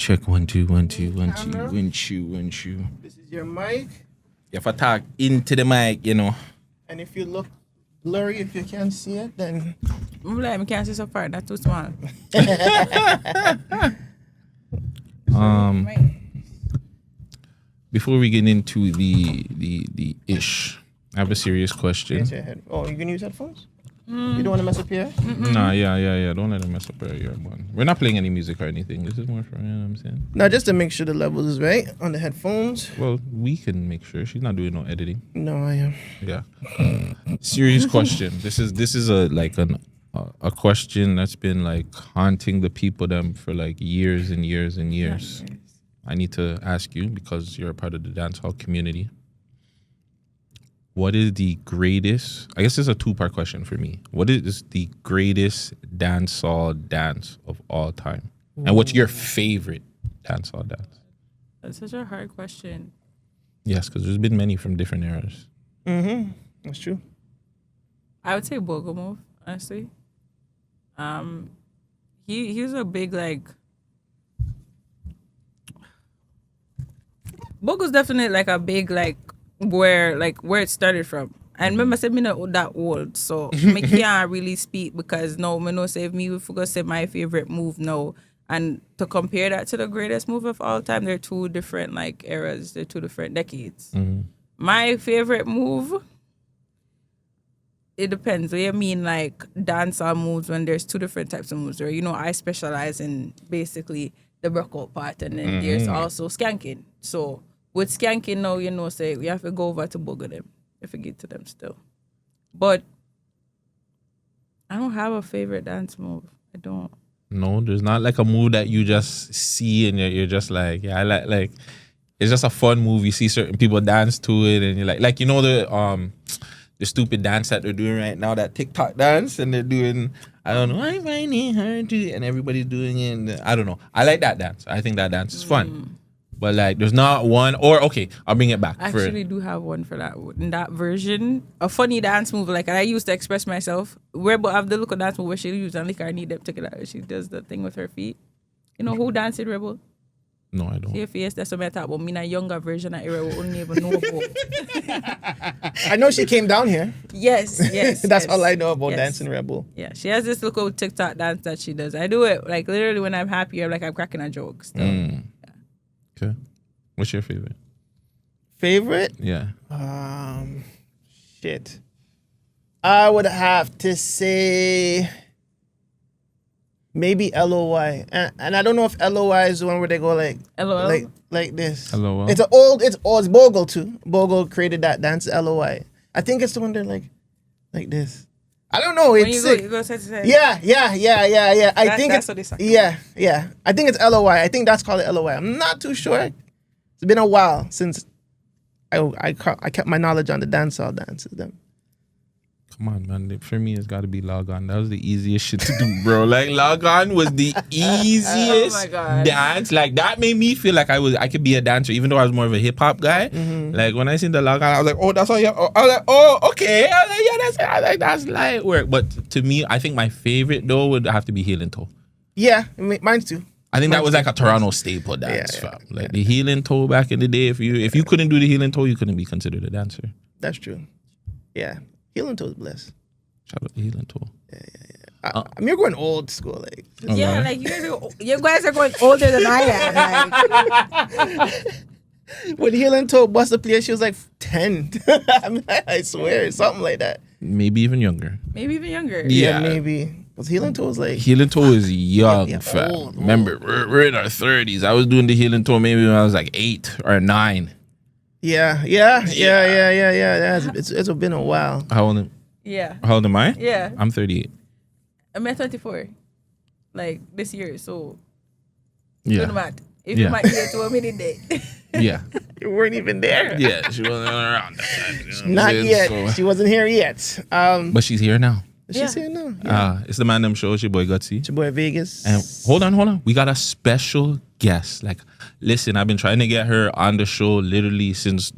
Check 1 2 1 2 1 2 1 2 1 2. This is your mic. You have to talk into the mic, you know. And if you look blurry, if you can't see it, then I can't see so far. That's too small. Before we get into the ish, I have a serious question. Oh, you can use headphones? You don't want to mess up here? Nah, yeah. Don't let them mess up our ear, man. We're not playing any music or anything. This is more for, you know what I'm saying? No, just to make sure the levels is right on the headphones. Well, we can make sure. She's not doing no editing. No, I am. Yeah. Serious question. This is a question that's been like haunting the people them for like years and years and years. I need to ask you because you're a part of the dancehall community. What is the greatest, I guess it's a two-part question for me. What is the greatest dancehall dance of all time? And what's your favorite dancehall dance? That's such a hard question. Yes, because there's been many from different eras. Mm-hmm. That's true. I would say Bogo Move, honestly. He was a big like. Bogo's definitely like a big like where it started from. And remember, I said me not that old, so me can't really speak because no, me no say if me if we go say my favorite move now. And to compare that to the greatest move of all time, they're two different like eras. They're two different decades. Mm-hmm. My favorite move. It depends. What you mean, like dancehall moves when there's two different types of moves? Or I specialize in basically the breakout part, and then there's also skanking. So with skanking now, say we have to go over to Bogo them if we get to them still. But I don't have a favorite dance move. I don't. No, there's not like a move that you just see and you're just like, yeah, I like. It's just a fun move. You see certain people dance to it, and you're like the stupid dance that they're doing right now, that TikTok dance, and they're doing, I don't know, I find it hard to, and everybody's doing it. And I don't know. I like that dance. I think that dance is fun. But like, there's not one, or okay, I'll bring it back. I actually do have one for that. In that version, a funny dance move, like I used to express myself. Rebel have the look of dance move where she used, and like I need them to get out. She does the thing with her feet. You know who danced in Rebel? No, I don't. Yes, that's what I talk about. Me, a younger version of era will only even know about. I know she came down here. Yes. That's all I know about Dancing Rebel. Yeah, she has this little TikTok dance that she does. I do it like literally when I'm happy. I'm cracking a joke still. Yeah. Okay. What's your favorite? Favorite? Yeah. Shit. I would have to say maybe LOY. And I don't know if LOY is the one where they go like LOL? like this. LOL. It's it's Bogle too. Bogle created that dance, LOY. I think it's the one they're like this. I don't know. It's when you go side to side. Yeah. I think that's it's what they say. Yeah. I think it's LOY. I think that's called it LOY. I'm not too sure. It's been a while since I kept my knowledge on the dancehall dances. Them. Come on, man. For me, it's got to be Log On. That was the easiest shit to do, bro. Like, Log On was the easiest dance. Like, that made me feel like I could be a dancer, even though I was more of a hip-hop guy. Mm-hmm. Like, when I seen the Log On, I was like, oh, that's all you have. I was like, oh, okay. I was like, yeah, that's light work. But to me, I think my favorite, though, would have to be Heel and Toe. Yeah, mine too. I think that was like a Toronto staple dance, fam. Like, the Heel and Toe back in the day, if you couldn't do the Heel and Toe, you couldn't be considered a dancer. That's true. Yeah. Heel and Toe is blessed. Shout out to Heel and Toe. Yeah. I mean, you're going old school, like. Yeah, like you guys are going older than I am. Like. When Heel and Toe bust the place, she was like 10. I swear, something like that. Maybe even younger. Yeah, maybe. Because Heel and Toe is like. Heel and Toe is young, fam. Old. Remember, we're in our 30s. I was doing the Heel and Toe maybe when I was like 8 or 9. Yeah. It's been a while. How old am I? Yeah. I'm 38. I'm at 24. Like this year, so yeah. If you might get to a minute day. Yeah. You weren't even there. Yeah, she wasn't around that time. Not yet. So. She wasn't here yet. But she's here now. She's here now. Yeah. It's the Man Dem show. It's your boy Gutsy. It's your boy Vegas. And hold on. We got a special guest. Like, listen, I've been trying to get her on the show literally since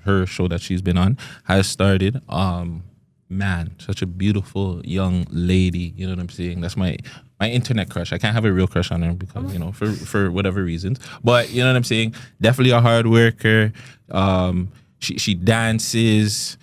her show that she's been on has started. Man, such a beautiful young lady. You know what I'm saying? That's my my internet crush. I can't have a real crush on her because, you know, for whatever reasons. But you know what I'm saying? Definitely a hard worker. She dances.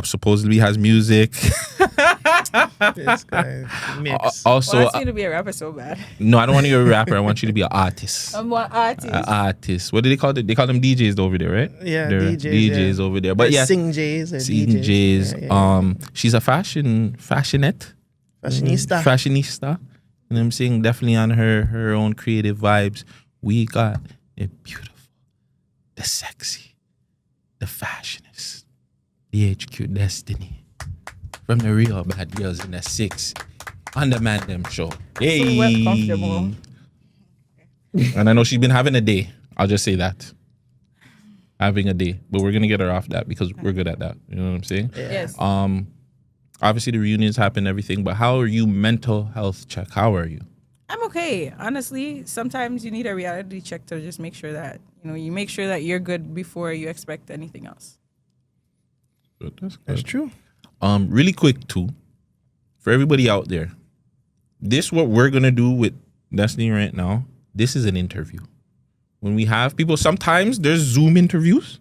Supposedly has music. This guy mix. Also, Well, I want you to be a rapper so bad. no, I don't want you to be a rapper. I want you to be an artist. I'm an artist. Artist. What do they call it? They call them DJs over there, right? Yeah, They're DJs over there. But yeah, Sing J's or Sing DJs. J's. Yeah. She's a fashionista. Fashionista. You know what I'm saying? Definitely on her own creative vibes. We got the beautiful, the sexy, the fashionist, DHQDestiny. From the real bad girls in the 6 on the Man Dem show. Hey. So we're comfortable. And I know she's been having a day. I'll just say that. Having a day. But we're gonna get her off that because we're good at that. You know what I'm saying? Yeah. Yes. Obviously the reunions happen, everything, but how are you mental health check? How are you? I'm okay. Honestly, sometimes you need a reality check to just make sure that, you know, you make sure that you're good before you expect anything else. Good, that's good. That's true. Really quick too, for everybody out there, this what we're gonna do with Destiny right now. This is an interview. When we have people, sometimes there's Zoom interviews.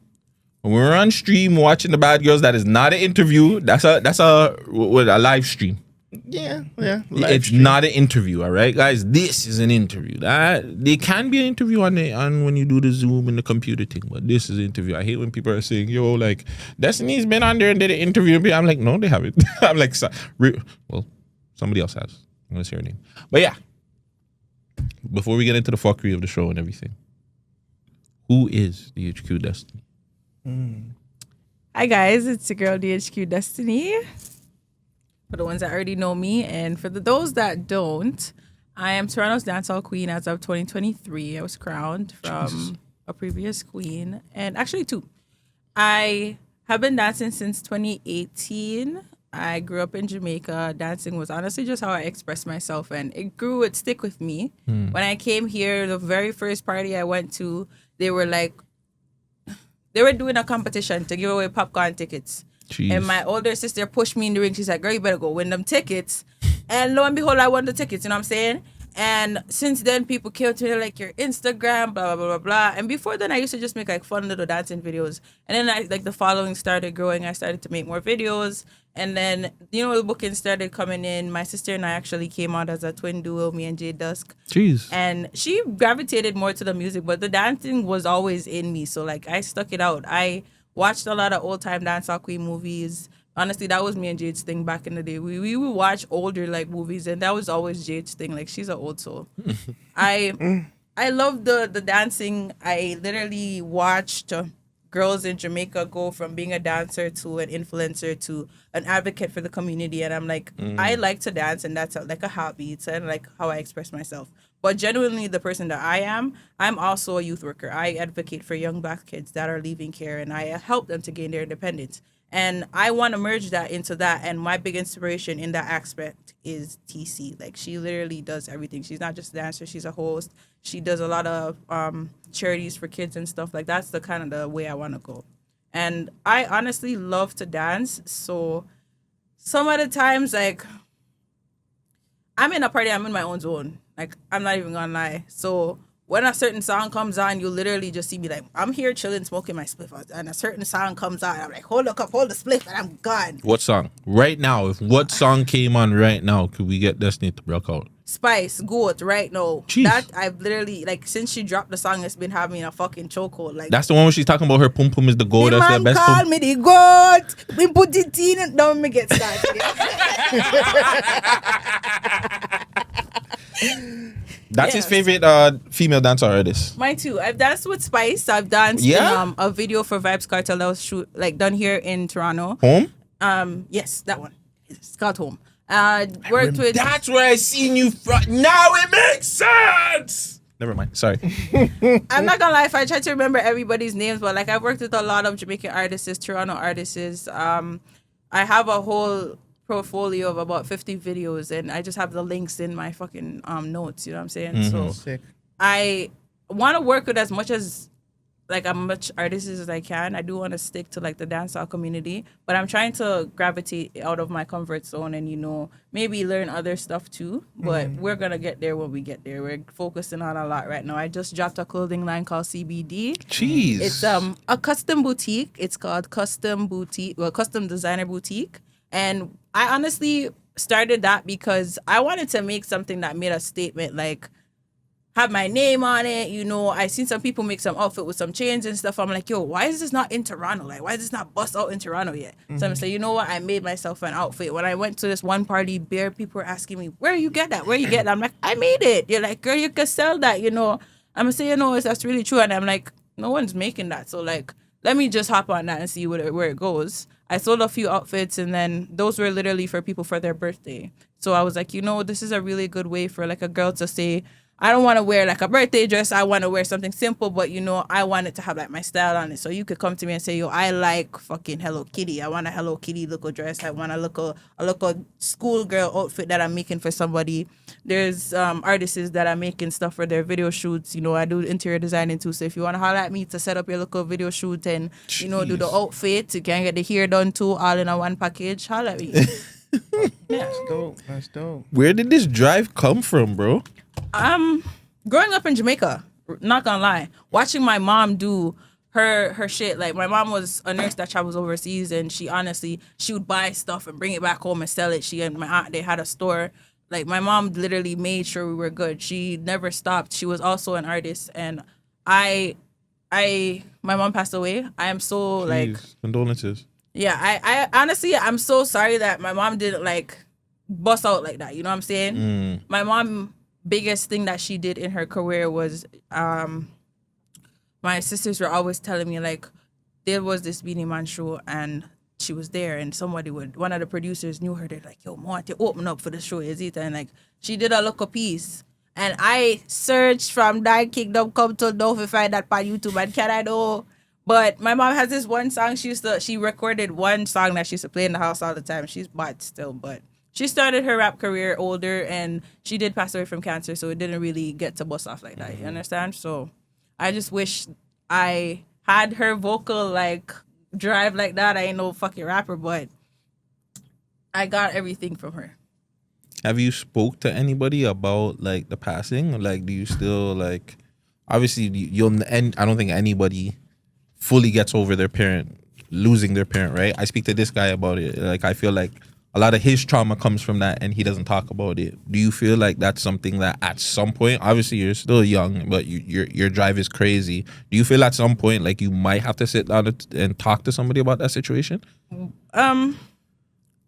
When we're on stream watching the bad girls, that is not an interview. That's a live stream. Yeah. It's not an interview, all right, guys. This is an interview. That they can be an interview on when you do the Zoom and the computer thing, but this is an interview. I hate when people are saying, "Yo, like Destiny's been on there and did an interview." I'm like, no, they haven't. I'm like, well, somebody else has. I'm gonna say her name, but yeah. Before we get into the fuckery of the show and everything, who is DHQDestiny? Hi guys, it's your girl DHQDestiny. For the ones that already know me, and for those that don't, I am Toronto's dancehall queen as of 2023. I was crowned from a previous queen, and actually 2. I have been dancing since 2018. I grew up in Jamaica. Dancing was honestly just how I expressed myself, and it stick with me. When I came here, the very first party I went to, they were doing a competition to give away popcorn tickets. Jeez. And my older sister pushed me in the ring. She's like, girl, you better go win them tickets. And lo and behold, I won the tickets, you know what I'm saying? And since then, people came to me like, your Instagram, blah, blah, blah, blah, blah. And before then, I used to just make like fun little dancing videos. And then the following started growing. I started to make more videos. And then, you know, the booking started coming in. My sister and I actually came out as a twin duo, me and Jay Dusk. Jeez. And she gravitated more to the music, but the dancing was always in me. So like, I stuck it out. I watched a lot of old-time dancehall queen movies. Honestly, that was me and Jade's thing back in the day. We would watch older like movies, and that was always Jade's thing. Like, she's an old soul. I love the dancing. I literally watched girls in Jamaica go from being a dancer to an influencer to an advocate for the community, and I'm like, I like to dance, and that's like a hobby. It's like how I express myself. But genuinely, the person that I am, I'm also a youth worker. I advocate for young Black kids that are leaving care, and I help them to gain their independence. And I want to merge that into that. And my big inspiration in that aspect is TC. Like, she literally does everything. She's not just a dancer. She's a host. She does a lot of charities for kids and stuff. Like, that's the kind of the way I want to go. And I honestly love to dance. So some of the times, like, I'm in a party, I'm in my own zone. Like, I'm not even gonna lie. So when a certain song comes on, you literally just see me like, I'm here chilling, smoking my spliff. And a certain song comes on, I'm like, hold the cup, hold the spliff, and I'm gone. What song? Right now, if what song came on right now, could we get Destiny to break out? Spice, Goat, right now. Jeez. That I've literally, like, since she dropped the song, it's been having a fucking chokehold. Like, That's the one where she's talking about her pum pum is the goat. the That's man the best call pum. me the goat. We put it in and don't me get started. That's his Yes. favorite female dancer artist. Mine too. I've danced with Spice. I've danced Yeah? in a video for Vibes Cartel that was done here in Toronto. Home? Yes, that one. It's called Home. Worked with. That's where I seen you from. Now it makes sense. Never mind. Sorry. I'm not gonna lie, if I try to remember everybody's names, but like, I've worked with a lot of Jamaican artists, Toronto artists. I have a whole portfolio of about 50 videos, and I just have the links in my fucking notes. You know what I'm saying? So Sick. I want to work with as much as like I'm much artist as I can. I do want to stick to like the dancehall community, but I'm trying to gravitate out of my comfort zone and maybe learn other stuff too. But we're gonna get there when we get there. We're focusing on a lot right now. I just dropped a clothing line called CBD. Jeez. It's a custom boutique. It's called Custom Designer Boutique, and I honestly started that because I wanted to make something that made a statement, like have my name on it. I seen some people make some outfit with some chains and stuff. I'm like, yo, why is this not in Toronto? Like, why is this not bust out in Toronto yet? So I'm saying, you know what? I made myself an outfit. When I went to this one party, bare people were asking me, where you get that? Where you get that? I'm like, I made it. You're like, girl, you can sell that, I'm gonna say, that's really true. And I'm like, no one's making that. So like, let me just hop on that and see where it goes. I sold a few outfits, and then those were literally for people for their birthday. So I was like, this is a really good way for like a girl to say, I don't want to wear like a birthday dress. I want to wear something simple, but I want it to have like my style on it. So you could come to me and say, yo, I like fucking Hello Kitty. I want a Hello Kitty look dress. I want a look a schoolgirl outfit that I'm making for somebody. There's artists that are making stuff for their video shoots. I do interior designing too. So if you want to holler at me to set up your local video shoot and do the outfit, you can get the hair done too, all in a one package. Holler at me. Yeah, that's dope. Where did this drive come from, bro? Growing up in Jamaica, not gonna lie, watching my mom do her shit. Like, my mom was a nurse that travels overseas, and she would buy stuff and bring it back home and sell it. She and my aunt, they had a store. Like, my mom literally made sure we were good. She never stopped. She was also an artist, and my mom passed away. I am so like, condolences. Yeah, I honestly, I'm so sorry that my mom didn't like bust out like that. You know what I'm saying? My mom, biggest thing that she did in her career was, my sisters were always telling me, like, there was this Beanie Man show and she was there, and one of the producers knew her. They're like, yo, I want to open up for the show, is it? And like, she did a local piece. And I searched from that Kingdom Come to know if I find that on YouTube, and can I know? But my mom has this one song she recorded one song that she used to play in the house all the time. She's bad still, but she started her rap career older, and she did pass away from cancer, so it didn't really get to bust off like that. You understand? So I just wish I had her vocal like drive like that. I ain't no fucking rapper, but I got everything from her. Have you spoke to anybody about like the passing? Like, do you still like? Obviously, I don't think anybody fully gets over their parent losing their parent, right? I speak to this guy about it. Like, I feel like a lot of his trauma comes from that, and he doesn't talk about it. Do you feel like that's something that at some point, obviously you're still young, but your drive is crazy. Do you feel at some point like you might have to sit down and talk to somebody about that situation? When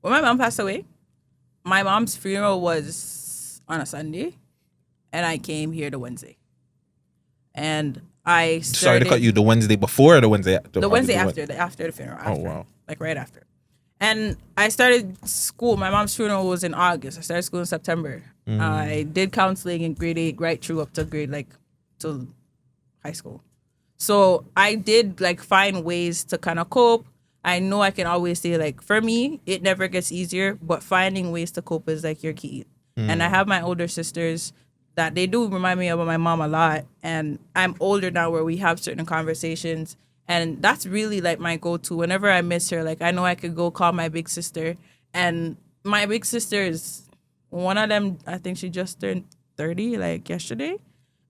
my mom passed away, my mom's funeral was on a Sunday, and I came here the Wednesday. And I started... Sorry to cut you. The Wednesday before or the Wednesday after? The Wednesday after the funeral. After, wow. Like right after. And I started school. My mom's funeral was in August. I started school in September. I did counseling in grade 8 right through up to to high school. So I did like find ways to kind of cope. I know I can always say, like, for me, it never gets easier, but finding ways to cope is like your key. And I have my older sisters that they do remind me of my mom a lot. And I'm older now where we have certain conversations. And that's really like my go-to. Whenever I miss her, like, I know I could go call my big sister. And my big sister is one of them, I think she just turned 30 like yesterday.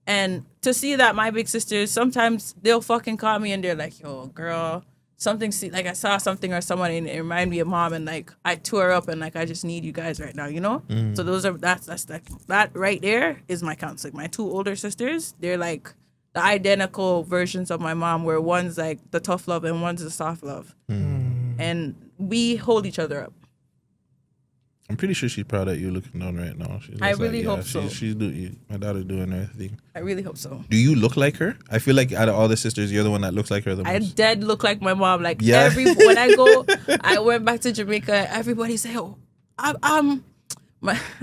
And to see that my big sisters, sometimes they'll fucking call me and they're like, yo, girl, something, like I saw something or someone and it reminded me of mom, and like I tore up and like I just need you guys right now, you know? So that's like, that right there is my counseling. My two older sisters, they're like the identical versions of my mom, where one's like the tough love and one's the soft love. And we hold each other up. I'm pretty sure she's proud that you're looking down right now. I really hope so. My daughter's doing her thing. I really hope so. Do you look like her? I feel like out of all the sisters, you're the one that looks like her the most. I dead look like my mom. Like, yeah. When I went back to Jamaica, everybody say, oh, I don't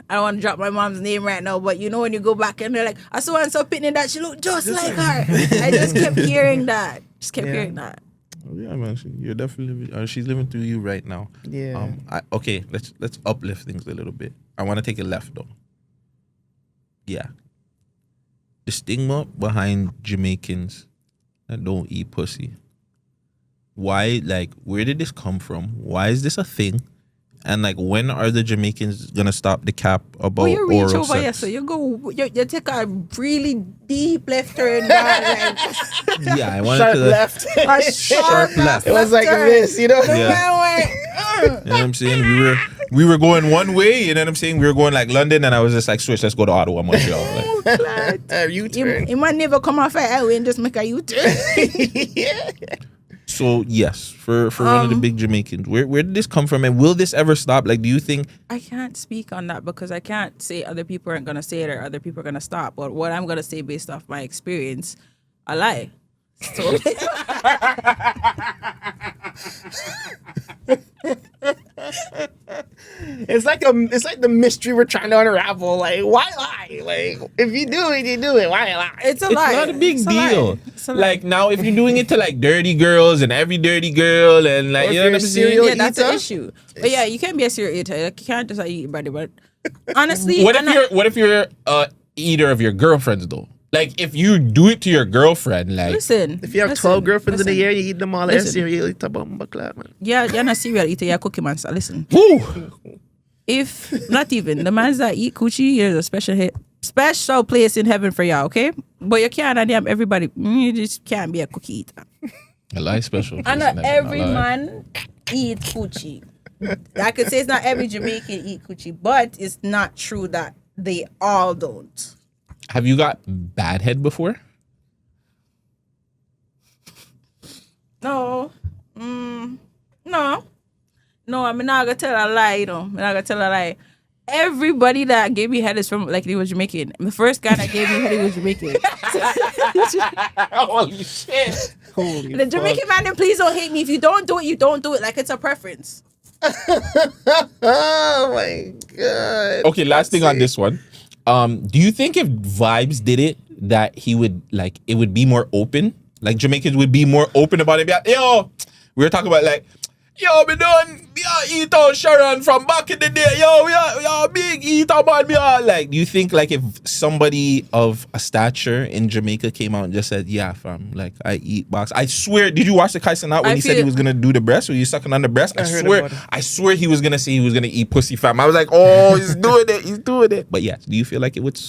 want to drop my mom's name right now, but you know when you go back and they're like, I saw her so pitney that she looked just like her. I just kept hearing that. Hearing that. Oh, yeah, man. You're definitely she's living through you right now. Yeah. Okay, let's uplift things a little bit. I want to take it left though. Yeah. The stigma behind Jamaicans that don't eat pussy. Why, like, where did this come from? Why is this a thing? And like, when are the Jamaicans gonna stop the cap about you reach oral over sex? here, so you take a really deep left turn. Like, Yeah, I wanted Sharp to left. a sharp left. It was like turn. this, you know? The Yeah. man went, You know what I'm saying? We were going one way, you know what I'm saying? We were going like London, and I was just like, switch, let's go to Ottawa, Montreal. Like, U-turn. You might never come off a highway and just make a U-turn. Yeah. so yes, for one of the big Jamaicans, where did this come from, and will this ever stop? Like, do you think? I can't speak on that because I can't say other people aren't gonna say it or other people are gonna stop. But what I'm gonna say based off my experience, I lie. So It's like the mystery we're trying to unravel. Like, why lie? Like, if you do it, you do it. Why lie? it's a It's lie. not a big It's deal. lie. It's a lie. Like, now, if you're doing it to like dirty girls and every dirty girl, and like, Or if you know you're what a I'm saying? serial yeah, that's eater? an issue. But yeah, you can't be a serial eater. Like, you can't just like, eat your body. But honestly, What I'm if you're eater of your girlfriends though? Like, if you do it to your girlfriend, like, listen. If you have 12 girlfriends in a year, you eat them all. Listen. Cereal, eat a bomb club, man. Yeah, you're not serial eater. You're a cookie monster. Listen. woo, If not even the mans that eat coochie, there's a special place in heaven for y'all, okay? But you can't damn everybody. You just can't be a cookie eater. a lie special. And not person, every a lie. man eat coochie. I could say it's not every Jamaican eat coochie, but it's not true that they all don't. Have you got bad head before? No. No. No, I'm not gonna tell a lie, you know. I'm not gonna tell a lie. Everybody that gave me head is from like they was Jamaican. The first guy that gave me head he was Jamaican. Holy shit! Holy The Jamaican man, then please don't hate me. If you don't do it, you don't do it. Like it's a preference. Oh my god. Okay, last thing on this one. Do you think if Vibes did it, that he would like it would be more open? Like Jamaicans would be more open about it. Be like, yo, we were talking about like, yo, me done eat out Sharon from back in the day. Yo, big eat out man. Like, do you think like if somebody of a stature in Jamaica came out and just said, yeah, fam, like I eat box. I swear, did you watch the Kaisen out when he said he was gonna do the breast? Were you sucking on the breast? I swear he was gonna say he was gonna eat pussy, fam. I was like, oh, he's doing it. But yeah, do you feel like it would?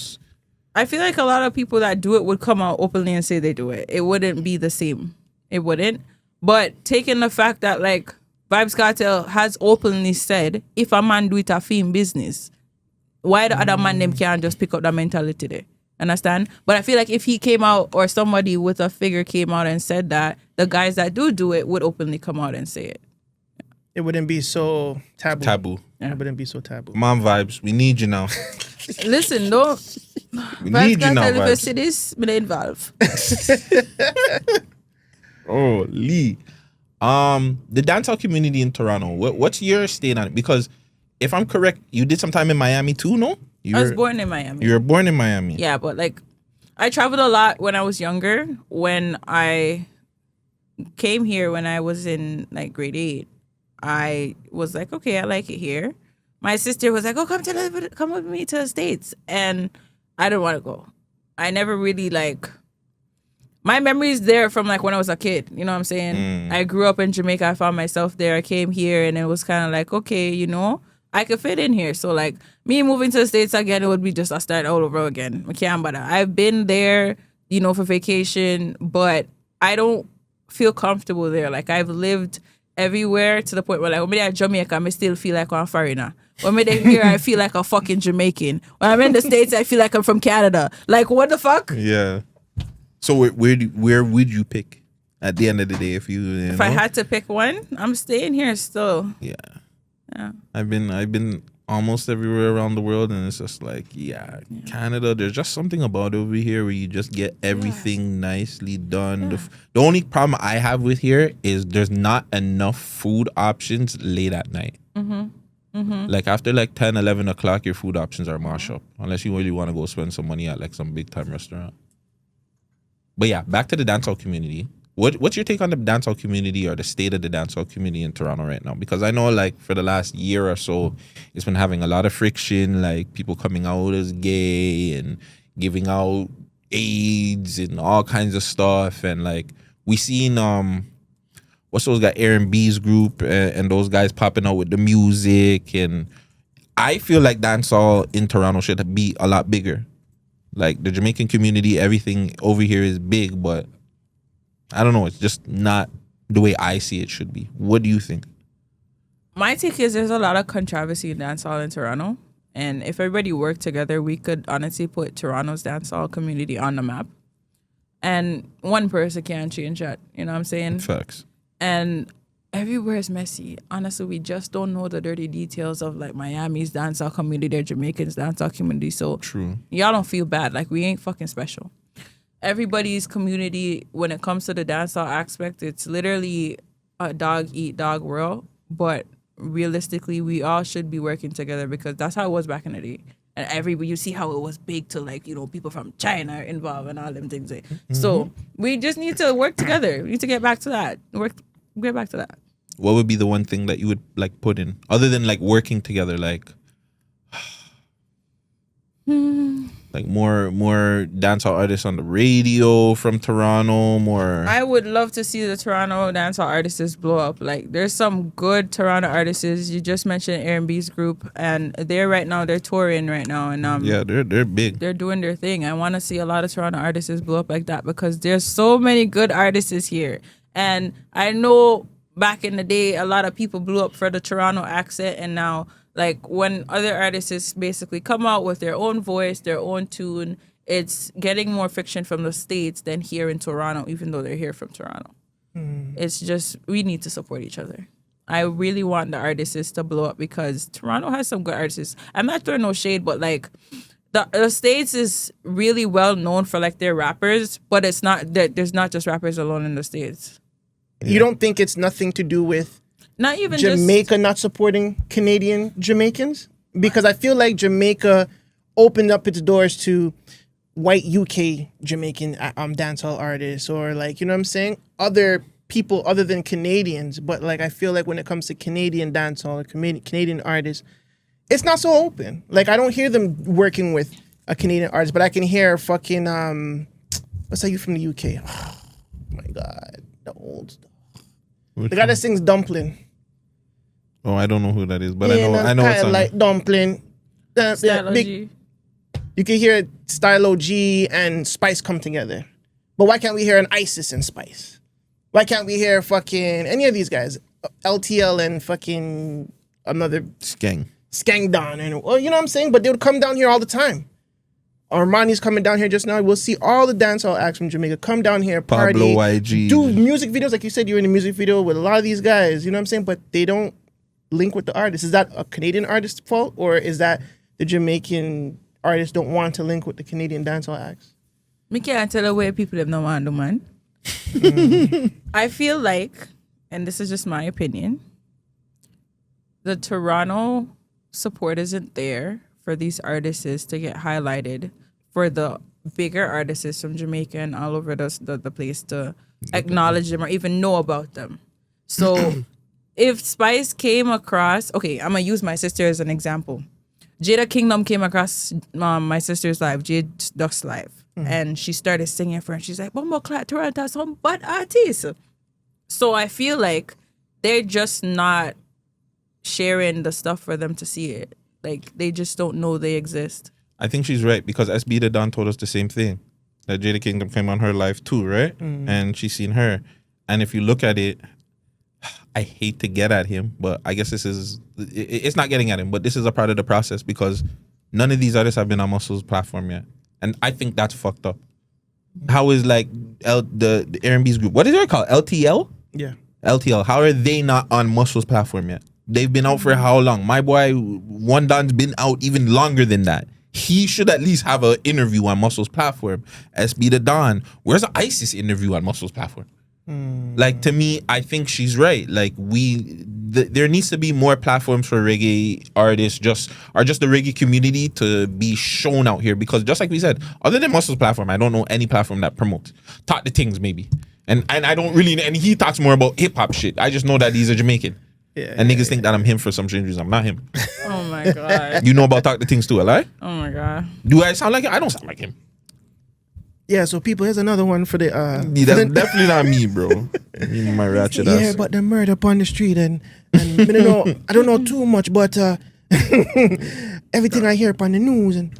I feel like a lot of people that do it would come out openly and say they do it. It wouldn't be the same. It wouldn't. But taking the fact that like Vibes Cartel has openly said, if a man do it a film business, why the other man them can't just pick up that mentality there? Understand? But I feel like if he came out or somebody with a figure came out and said that, the guys that do it would openly come out and say it. It wouldn't be so taboo. Yeah. It wouldn't be so taboo. Mom Vibes, we need you now. Listen, though. We Vibes need you now, Cartel, if you Vibes. see this, me dey involve. Oh, Lee. The dancehall community in Toronto, what's your state on it? Because if I'm correct, you did some time in Miami too, no? I was born in Miami. You were born in Miami. Yeah, but like I traveled a lot when I was younger. When I came here when I was in like grade 8, I was like, okay, I like it here. My sister was like, oh, come with me to the States. And I didn't want to go. I never really like my memories there from like when I was a kid. You know what I'm saying? I grew up in Jamaica. I found myself there. I came here and it was kind of like, okay, you know, I could fit in here. So like me moving to the States again, it would be just a start all over again. I can't bother. I've been there, you know, for vacation, but I don't feel comfortable there. Like I've lived everywhere to the point where like when I'm at Jamaica, I still feel like I'm a foreigner. When I'm here, I feel like a fucking Jamaican. When I'm in the States, I feel like I'm from Canada. Like what the fuck? Yeah. So where would you pick at the end of the day if you know? If I had to pick one, I'm staying here still. Yeah. Yeah. I've been almost everywhere around the world, and it's just like, yeah, Canada, there's just something about over here where you just get everything nicely done. The only problem I have with here is there's not enough food options late at night. Like after like 10, 11 o'clock, your food options are mash up, unless you really want to go spend some money at like some big time restaurant. But yeah, back to the dancehall community. What's your take on the dancehall community or the state of the dancehall community in Toronto right now? Because I know like for the last year or so, it's been having a lot of friction, like people coming out as gay and giving out AIDS and all kinds of stuff. And like, we seen what's those guys, R&B's group and those guys popping out with the music, and I feel like dancehall in Toronto should be a lot bigger. Like the Jamaican community, everything over here is big, but I don't know, it's just not the way I see it should be. What do you think? My take is there's a lot of controversy in dancehall in Toronto. And if everybody worked together, we could honestly put Toronto's dancehall community on the map. And one person can't change that. You know what I'm saying? Facts. And everywhere is messy. Honestly, we just don't know the dirty details of like Miami's dancehall community, their Jamaicans dancehall community. So True. Y'all don't feel bad. Like we ain't fucking special. Everybody's community, when it comes to the dancehall aspect, it's literally a dog eat dog world. But realistically, we all should be working together because that's how it was back in the day. And you see how it was big to like, you know, people from China are involved and all them things. So we just need to work together. We need to get back to that. Get back to that. What would be the one thing that you would like put in other than like working together, like like more dancehall artists on the radio from Toronto, more? I would love to see the Toronto dancehall artists blow up. Like there's some good Toronto artists. You just mentioned R&B's group, and they're touring right now, and yeah, they're big. They're doing their thing. I want to see a lot of Toronto artists blow up like that because there's so many good artists here. And I know back in the day, a lot of people blew up for the Toronto accent, and now like when other artists basically come out with their own voice, their own tune, it's getting more fiction from the States than here in Toronto, even though they're here from Toronto. It's just, we need to support each other. I really want the artists to blow up because Toronto has some good artists. I'm not throwing no shade, but like the States is really well known for like their rappers, but it's not that there's not just rappers alone in the States. You don't think it's nothing to do with not even Jamaica not supporting Canadian Jamaicans? Because I feel like Jamaica opened up its doors to white UK Jamaican dancehall artists, or like, you know what I'm saying? Other people other than Canadians. But like, I feel like when it comes to Canadian dancehall or Canadian artists, it's not so open. Like, I don't hear them working with a Canadian artist, but I can hear fucking, what's that you from the UK? Oh my God, the old stuff. The guy that sings Dumpling. Oh, I don't know who that is, but Yeah, I know it's like Dumpling. Stylo Big, G. you can hear Stylo G and Spice come together. But why can't we hear an Isis and Spice? Why can't we hear fucking any of these guys? LTL and fucking another Skang Don, and well, you know what I'm saying? But they would come down here all the time. Armani's coming down here just now. We'll see all the dancehall acts from Jamaica come down here, party, Pablo YG, do music videos. Like you said, you're in a music video with a lot of these guys. You know what I'm saying? But they don't link with the artist. Is that a Canadian artist's fault, or is that the Jamaican artists don't want to link with the Canadian dancehall acts? Me can't tell the way people have no want to, man. I feel like, and this is just my opinion, the Toronto support isn't there for these artists to get highlighted, for the bigger artists from Jamaica and all over the place to acknowledge them or even know about them. So if Spice came across, okay, I'm going to use my sister as an example. Jada Kingdom came across my sister's live, Jade Duck's live, and she started singing for her, and she's like, Bumbo Clat Toronto, some bad artists. So I feel like they're just not sharing the stuff for them to see it. Like, they just don't know they exist. I think she's right, because SB the Don told us the same thing. That Jada Kingdom came on her live too, right? And she's seen her. And if you look at it, I hate to get at him, but I guess it's not getting at him, but this is a part of the process, because none of these artists have been on Muscle's platform yet. And I think that's fucked up. How is like the R&B's group, what is it called? LTL? Yeah. LTL. How are they not on Muscle's platform yet? They've been out for how long? My boy, One Don's been out even longer than that. He should at least have an interview on Muscle's platform. SB the Don. Where's the ISIS interview on Muscle's platform? Like, to me, I think she's right. Like, there needs to be more platforms for reggae artists, just the reggae community to be shown out here. Because just like we said, other than Muscle's platform, I don't know any platform that promotes. Talk the Things, maybe. And I don't really, and he talks more about hip-hop shit. I just know that he's a Jamaican. And niggas think that I'm him for some strange reason. I'm not him. Oh my God. You know about Talk the Things too, right? Oh my God. Do I sound like him? I don't sound like him. Yeah, so people, here's another one for the Yeah, that's definitely not me, bro. Me and my ratchet ass. yeah, but the murder upon the street and I don't know too much, but everything I hear upon the news and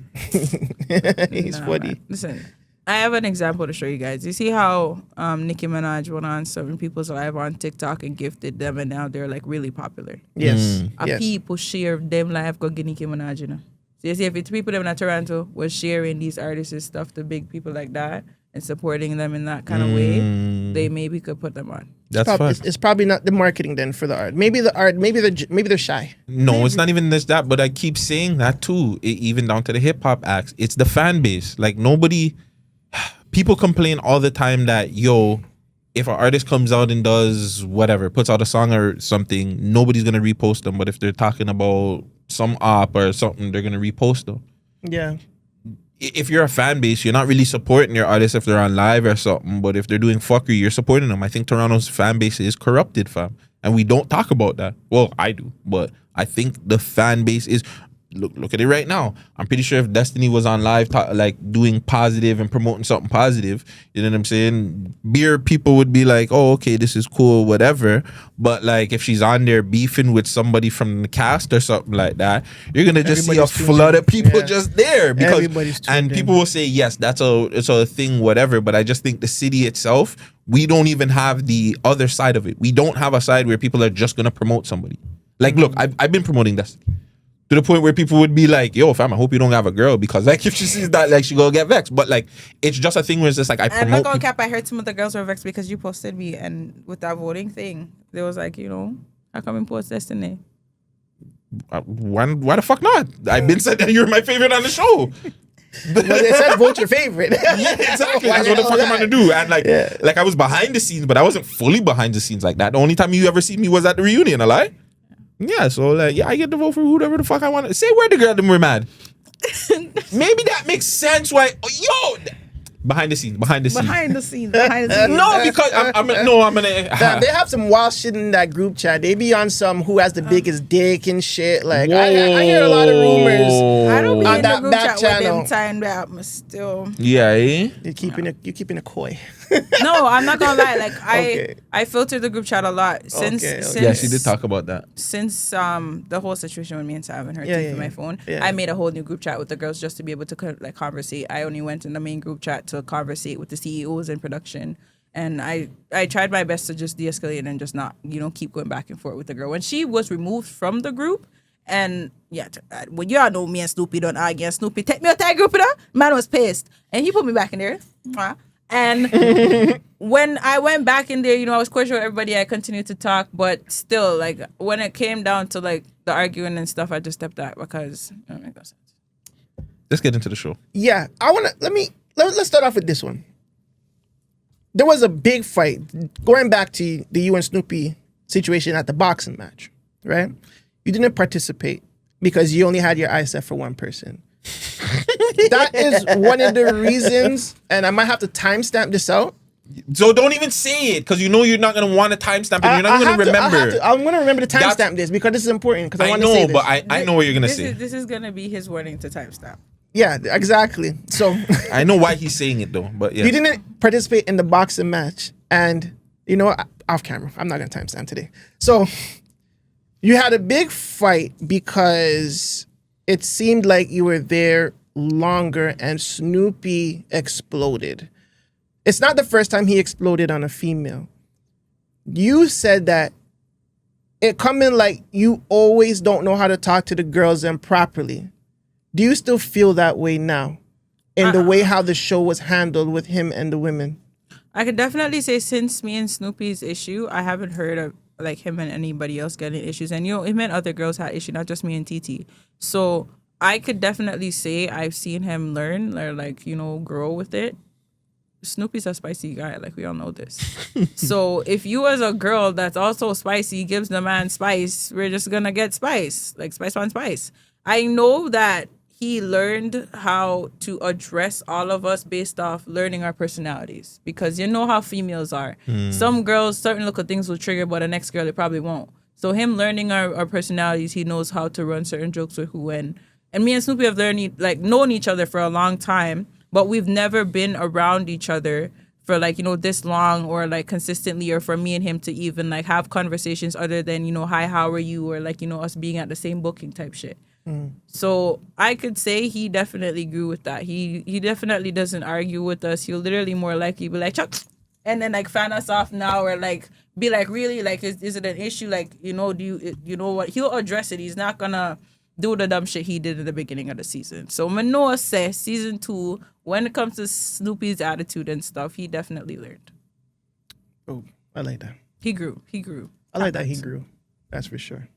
he's funny. Man. Listen, I have an example to show you guys. You see how Nicki Minaj went on certain people's live on TikTok and gifted them, and now they're like really popular. Yes. A people share them live go get Nicki Minaj, you know. So you see, if it's people in Toronto was sharing these artists' stuff to big people like that and supporting them in that kind of way, they maybe could put them on. That's fine. It's probably not the marketing then for the art. Maybe the art. Maybe they're shy. No, it's not even this that. But I keep saying that too. Even down to the hip hop acts, it's the fan base. Like nobody. People complain all the time that if an artist comes out and does whatever, puts out a song or something, nobody's gonna repost them. But if they're talking about some op or something, they're gonna repost them. Yeah. If you're a fan base, you're not really supporting your artists if they're on live or something. But if they're doing fuckery, you're supporting them. I think Toronto's fan base is corrupted, fam, and we don't talk about that. Well, I do, but I think the fan base is. Look at it right now. I'm pretty sure if Destiny was on live, like doing positive and promoting something positive, you know what I'm saying? Beer people would be like, oh, okay, this is cool, whatever. But like if she's on there beefing with somebody from the cast or something like that, you're gonna just see a flood of people just there because and people will say, yes, it's a thing, whatever. But I just think the city itself, we don't even have the other side of it. We don't have a side where people are just gonna promote somebody. Like, look, I've been promoting Destiny. To the point where people would be like, yo, fam, I hope you don't have a girl because like if she sees that, like she gonna get vexed. But like it's just a thing where it's just like I promote. I'm not gonna cap, I heard some of the girls were vexed because you posted me and with that voting thing, there was like, how come you post Destiny? Why the fuck not? I've been said that you're my favorite on the show. Well, they said vote your favorite. Yeah, exactly. That's what the fuck I'm gonna do. And like I was behind the scenes, but I wasn't fully behind the scenes like that. The only time you ever see me was at the reunion, a lie? Yeah, so like, I get to vote for whoever the fuck I want. Say where the girl them were mad. Maybe that makes sense. Why? Behind the scenes. No, because I'm gonna. They have some wild shit in that group chat. They be on some who has the biggest dick and shit. Like I hear a lot of rumors. I don't be on in that the group back chat channel. with them time that still. Yeah, eh? You're keeping a koi. No, I'm not gonna lie. Like I filter the group chat a lot since. Yeah, she did talk about that. Since the whole situation with me and Sav and her taking my phone, I made a whole new group chat with the girls just to be able to like conversate. I only went in the main group chat to conversate with the CEOs in production, and I tried my best to just de-escalate and just not keep going back and forth with the girl. When she was removed from the group, and when y'all know me and Snoopy don't argue, and Snoopy take me out that group, man was pissed, and he put me back in there. And when I went back in there, I was cordial with everybody. I continued to talk, but still, like when it came down to like the arguing and stuff, I just stepped out because it don't make no sense. Let's get into the show. Yeah, let's start off with this one. There was a big fight going back to the you and Snoopy situation at the boxing match, right? You didn't participate because you only had your eyes set for one person. That is one of the reasons, and I might have to timestamp this out. So don't even say it because you're not going to want to timestamp it. You're not going to remember. I'm going to remember to timestamp this because this is important. Because I want to say this. But I know what you're going to say. This is going to be his warning to timestamp. Yeah, exactly. So I know why he's saying it though, but yeah. You didn't participate in the boxing match, and off camera, I'm not going to timestamp today. So you had a big fight because it seemed like you were there longer and Snoopy exploded. It's not the first time he exploded on a female. You said that it coming like you always don't know how to talk to the girls properly. Do you still feel that way now in the way how the show was handled with him and the women? I could definitely say since me and Snoopy's issue, I haven't heard of like him and anybody else getting issues. And him and other girls had issues, not just me and TT. So I could definitely say I've seen him learn or like, grow with it. Snoopy's a spicy guy, like we all know this. So if you as a girl that's also spicy gives the man spice, we're just gonna get spice, like spice on spice. I know that he learned how to address all of us based off learning our personalities, because you know how females are. Some girls, certain little things will trigger, but the next girl, it probably won't. So him learning our personalities, he knows how to run certain jokes with who. And me and Snoopy have known each other for a long time. but we've never been around each other for like, you know, this long or like consistently, or for me and him to even like have conversations other than, you know, hi, how are you, or like, you know, us being at the same booking type shit. So I could say he definitely grew with that. He definitely doesn't argue with us. He'll literally more likely be like, Chuck, and then like fan us off now, or like be like, really, like is it an issue? Like, you know, you know what? He'll address it. He's not gonna do the dumb shit he did at the beginning of the season. So Manoa says season 2, when it comes to Snoopy's attitude and stuff, he definitely learned. Oh, I like that. He grew. I like that he grew. That's for sure.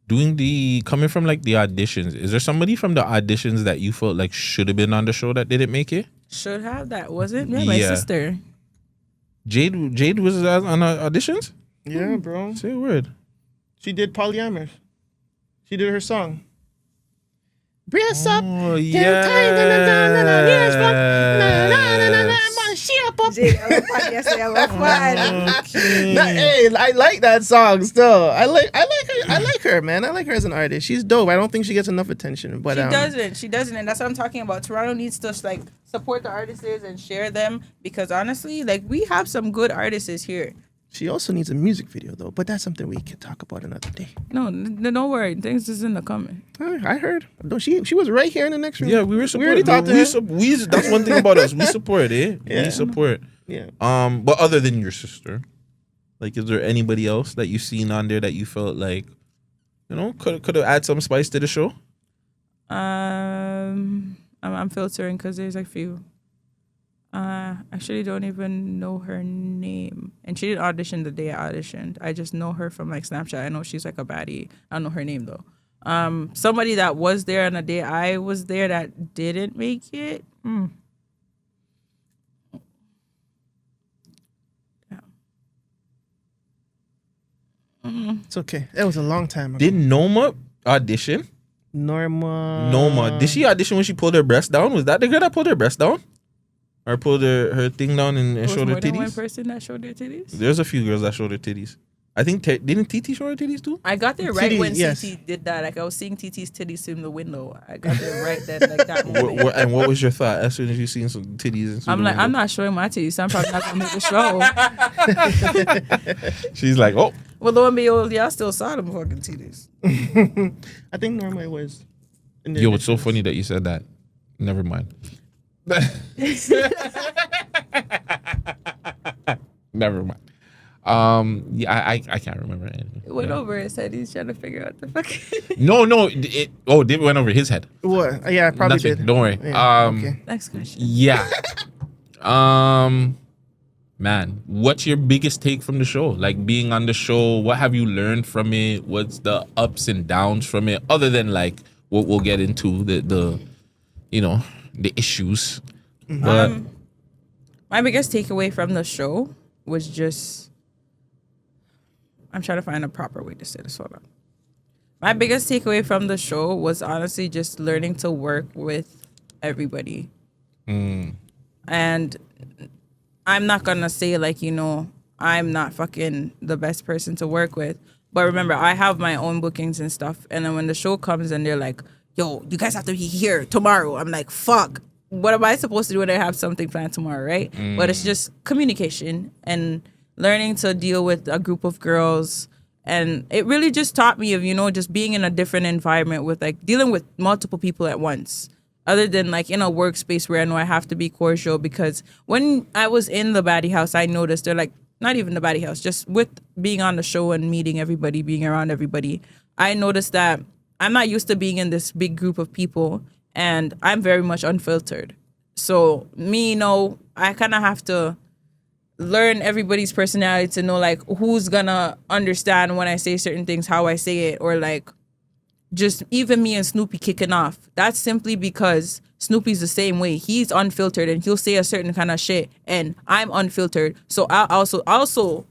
Coming from like the auditions, is there somebody from the auditions that you felt like should have been on the show that didn't make it? Should have, that wasn't? Yeah, my sister. Jade was on auditions? Yeah, bro. Say a word. She did Polyamorous. She did her song. Brace up. Oh, Yeah. Hey, I like that song still. I like her, man. I like her as an artist. She's dope. I don't think she gets enough attention. But She doesn't, and that's what I'm talking about. Toronto needs to like support the artists and share them, because honestly, like, we have some good artists here. She also needs a music video though, but that's something we can talk about another day. No, don't worry. Things is in the coming. I heard. No, she was right here in the next room. Yeah, we were supporting. We already talked to her. That's one thing about us. We support it. Yeah. We support. Yeah. But other than your sister, like, is there anybody else that you've seen on there that you felt like, you know, could have add some spice to the show? I'm filtering because there's a few. I actually don't even know her name, and she didn't audition the day I auditioned. I just know her from like Snapchat. I know she's like a baddie. I don't know her name though. Somebody that was there on the day I was there that didn't make it. It's okay. It was a long time ago. Did Noma audition? Norma. Did she audition when she pulled her breast down? Was that the girl that pulled her breast down? Or pulled her thing down and showed her more than one titties? person that showed their titties? There's a few girls that showed her titties. I think, didn't TT show her titties too? I got there right Titties, when yes. TT did that. Like, I was seeing TT's titties in the window. I got there right then, like that moment. And what was your thought as soon as you seen some titties? I'm like, I'm not showing my titties, so I'm probably not gonna make the show. She's like, oh. Well, lo and behold, y'all still saw them fucking titties. I think Norma was. Yo, it's so funny that you said that. Never mind. Never mind. Yeah, I can't remember anything. It went over his head. He's trying to figure out the fuck. No. It went over his head. What? Yeah, I probably Nothing. did. Don't worry. Yeah, okay. Next question. Yeah. Man, what's your biggest take from the show? Like, being on the show, what have you learned from it? What's the ups and downs from it? Other than like what we'll get into the you know, the issues. But My biggest takeaway from the show was just, I'm trying to find a proper way to say this. Hold on. My biggest takeaway from the show was honestly just learning to work with everybody. And I'm not going to say like, you know, I'm not fucking the best person to work with. But remember, I have my own bookings and stuff. And then when the show comes and they're like, yo, you guys have to be here tomorrow. I'm like, fuck. What am I supposed to do when I have something planned tomorrow, right? But it's just communication and learning to deal with a group of girls. And it really just taught me of, you know, just being in a different environment with like dealing with multiple people at once. Other than like in a workspace where I know I have to be cordial, because when I was in the baddie house, I noticed they're like, not even the baddie house, just with being on the show and meeting everybody, being around everybody, I noticed that I'm not used to being in this big group of people. And I'm very much unfiltered. So me, you know, I kind of have to learn everybody's personality to know like who's gonna understand when I say certain things, how I say it, or like just even me and Snoopy kicking off. That's simply because Snoopy's the same way. He's unfiltered and he'll say a certain kind of shit and I'm unfiltered. So I'll also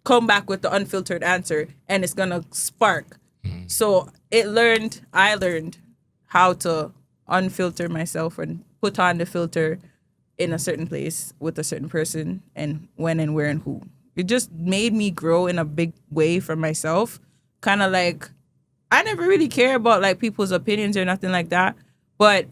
come back with the unfiltered answer and it's gonna spark. So I learned how to unfilter myself and put on the filter in a certain place with a certain person and when and where and who. It just made me grow in a big way for myself. Kind of like, I never really care about like people's opinions or nothing like that. But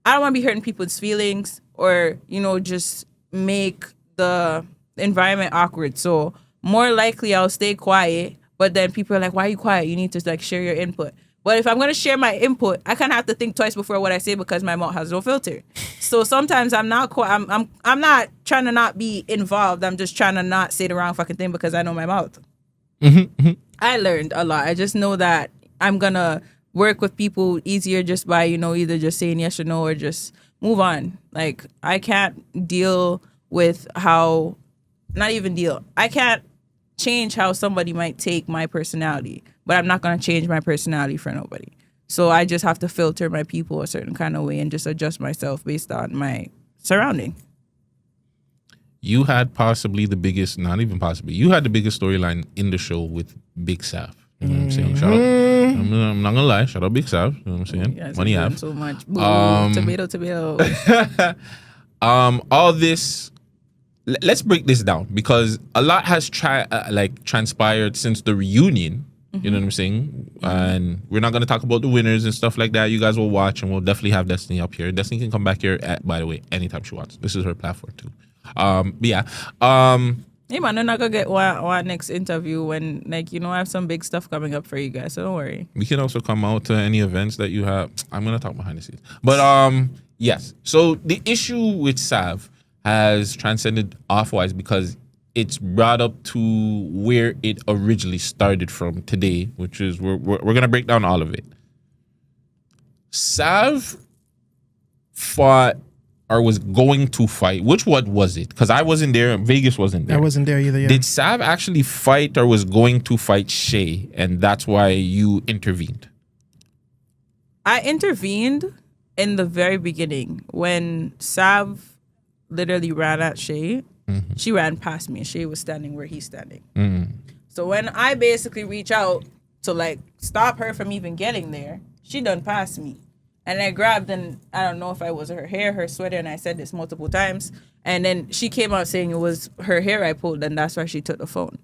I don't want to be hurting people's feelings or, just make the environment awkward. So more likely I'll stay quiet, but then people are like, why are you quiet? You need to like share your input. But if I'm going to share my input, I kind of have to think twice before what I say because my mouth has no filter. So sometimes I'm not I'm not trying to not be involved. I'm just trying to not say the wrong fucking thing because I know my mouth. I learned a lot. I just know that I'm going to work with people easier just by, either just saying yes or no or just move on. Like, I can't deal with how, not even deal. I can't change how somebody might take my personality, but I'm not going to change my personality for nobody. So I just have to filter my people a certain kind of way and just adjust myself based on my surrounding. You had possibly the biggest, not even possibly, you had the biggest storyline in the show with Big Sav. You know what I'm saying? Shout out. I'm not gonna lie. Shout out Big Sav. You know what I'm saying? Yes, Money I've have. so much. Boo, tomato. All this. Let's break this down because a lot has transpired since the reunion. You know what I'm saying? And we're not gonna talk about the winners and stuff like that. You guys will watch, and we'll definitely have Destiny up here. Destiny can come back here by the way, anytime she wants. This is her platform too. But yeah. Hey man, I'm not gonna get one next interview when I have some big stuff coming up for you guys, so don't worry. We can also come out to any events that you have. I'm gonna talk behind the scenes. But yes. So the issue with Sav has transcended off-wise because it's brought up to where it originally started from today, which is we're gonna break down all of it. Sav fought or was going to fight. Which one was it? Because I wasn't there. Vegas wasn't there. I wasn't there either. Yeah. Did Sav actually fight or was going to fight Shay, and that's why you intervened? I intervened in the very beginning when Sav literally ran at Shay. She ran past me and Shay was standing where he's standing. So when I basically reach out to like stop her from even getting there, she done passed me. And I grabbed, and I don't know if I was her hair, her sweater, and I said this multiple times. And then she came out saying it was her hair I pulled, and that's why she took the phone.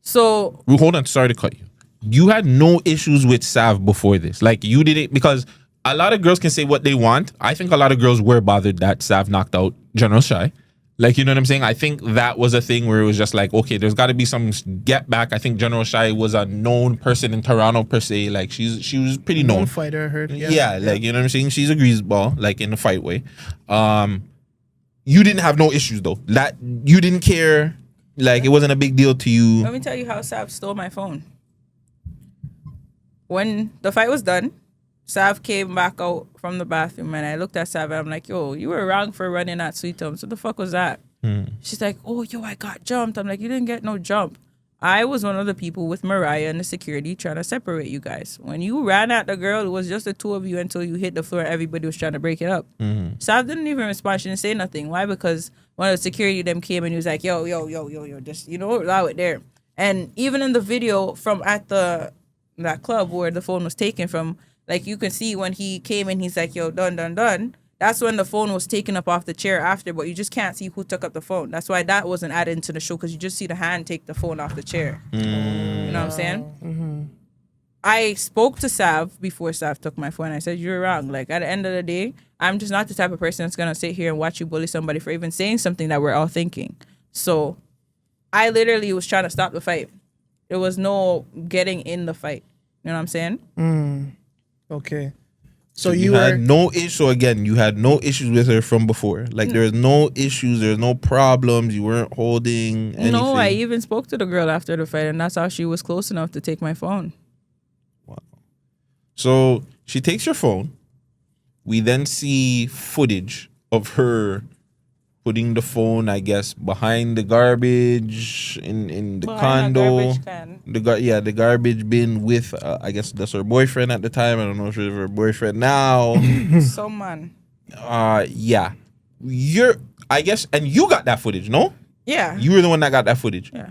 So hold on, sorry to cut you. You had no issues with Sav before this. Like, you didn't, because a lot of girls can say what they want. I think a lot of girls were bothered that Sav knocked out General Shy. Like, you know what I'm saying? I think that was a thing where it was just like, okay, there's got to be some get back. I think General Shy was a known person in Toronto per se. Like, she was pretty known. Fighter, I heard. Yeah, like, you know what I'm saying? She's a greaseball, like, in the fight way. You didn't have no issues, though. That you didn't care. Like, it wasn't a big deal to you. Let me tell you how Sav stole my phone. When the fight was done, Sav came back out from the bathroom and I looked at Sav and I'm like, yo, you were wrong for running at Sweetumz. What the fuck was that? She's like, oh, yo, I got jumped. I'm like, you didn't get no jump. I was one of the people with Mariah and the security trying to separate you guys. When you ran at the girl, it was just the two of you until you hit the floor. Everybody was trying to break it up. Sav didn't even respond. She didn't say nothing. Why? Because one of the security them came and he was like, yo, just, allow it there. And even in the video from at that club where the phone was taken from, like, you can see when he came in, he's like, yo, done. That's when the phone was taken up off the chair after, but you just can't see who took up the phone. That's why that wasn't added into the show, because you just see the hand take the phone off the chair. You know what I'm saying? I spoke to Sav before Sav took my phone. I said, you're wrong. Like, at the end of the day, I'm just not the type of person that's going to sit here and watch you bully somebody for even saying something that we're all thinking. So I literally was trying to stop the fight. There was no getting in the fight. You know what I'm saying? Okay. So you had no issue. Again, you had no issues with her from before. Like, there's no issues, there's no problems. You weren't holding anything. No, I even spoke to the girl after the fight, and that's how she was close enough to take my phone. Wow. So she takes your phone. We then see footage of her putting the phone, I guess, behind the garbage in the condo. The garbage bin with, I guess that's her boyfriend at the time. I don't know if it's her boyfriend now. Some man. Yeah. I guess, and you got that footage, no? Yeah. You were the one that got that footage. Yeah.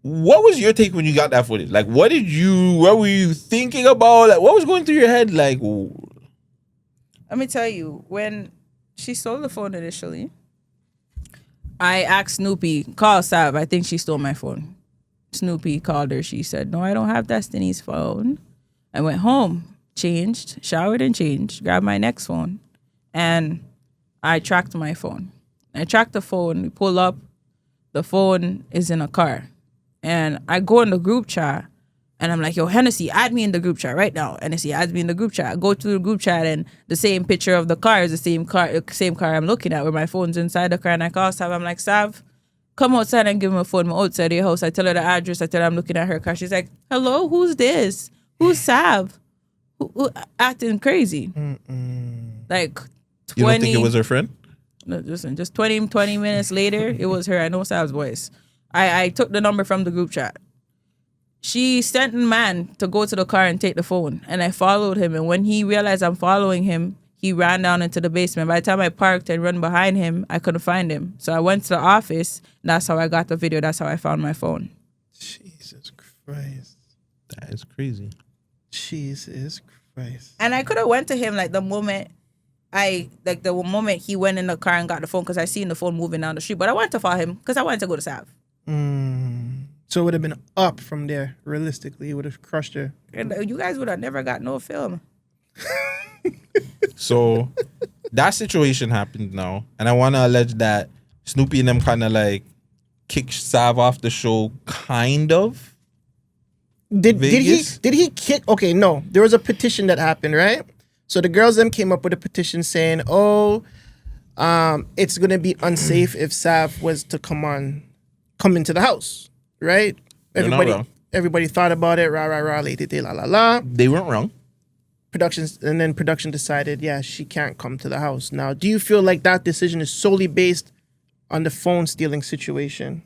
What was your take when you got that footage? Like, what were you thinking about? Like, what was going through your head? Like, let me tell you, when she stole the phone initially, I asked Snoopy, call Sav, I think she stole my phone. Snoopy called her. She said, no, I don't have Destiny's phone. I went home. changed, showered and changed, grabbed my next phone, and I tracked my phone. I tracked the phone, we pull up, the phone is in a car. And I go in the group chat, and I'm like, yo, Hennessy, add me in the group chat right now. Hennessy adds me in the group chat. I go to the group chat, and the same picture of the car is the same car I'm looking at, where my phone's inside the car. And I call Sav, I'm like, Sav, come outside and give me a phone. I'm outside your house. I tell her the address. I tell her I'm looking at her car. She's like, hello, who's this? Who's Sav? Who acting crazy? Like 20. You don't think it was her friend? No, listen, just 20 minutes later, it was her. I know Sav's voice. I took the number from the group chat. She sent a man to go to the car and take the phone. And I followed him. And when he realized I'm following him, he ran down into the basement. By the time I parked and run behind him, I couldn't find him. So I went to the office. That's how I got the video. That's how I found my phone. Jesus Christ. That is crazy. Jesus Christ. And I could have went to him like the moment he went in the car and got the phone, because I seen the phone moving down the street. But I wanted to follow him because I wanted to go to Sav. So it would have been up from there. Realistically, it would have crushed her. And you guys would have never got no film. So that situation happened now, and I want to allege that Snoopy and them kind of like kicked Sav off the show, kind of. Did he kick? Okay, no. There was a petition that happened, right? So the girls them came up with a petition saying, it's gonna be unsafe if Sav was to come into the house, right? Everybody thought about it. Rah rah rah, la la la. They weren't wrong. Production decided, yeah, she can't come to the house. Now, do you feel like that decision is solely based on the phone stealing situation?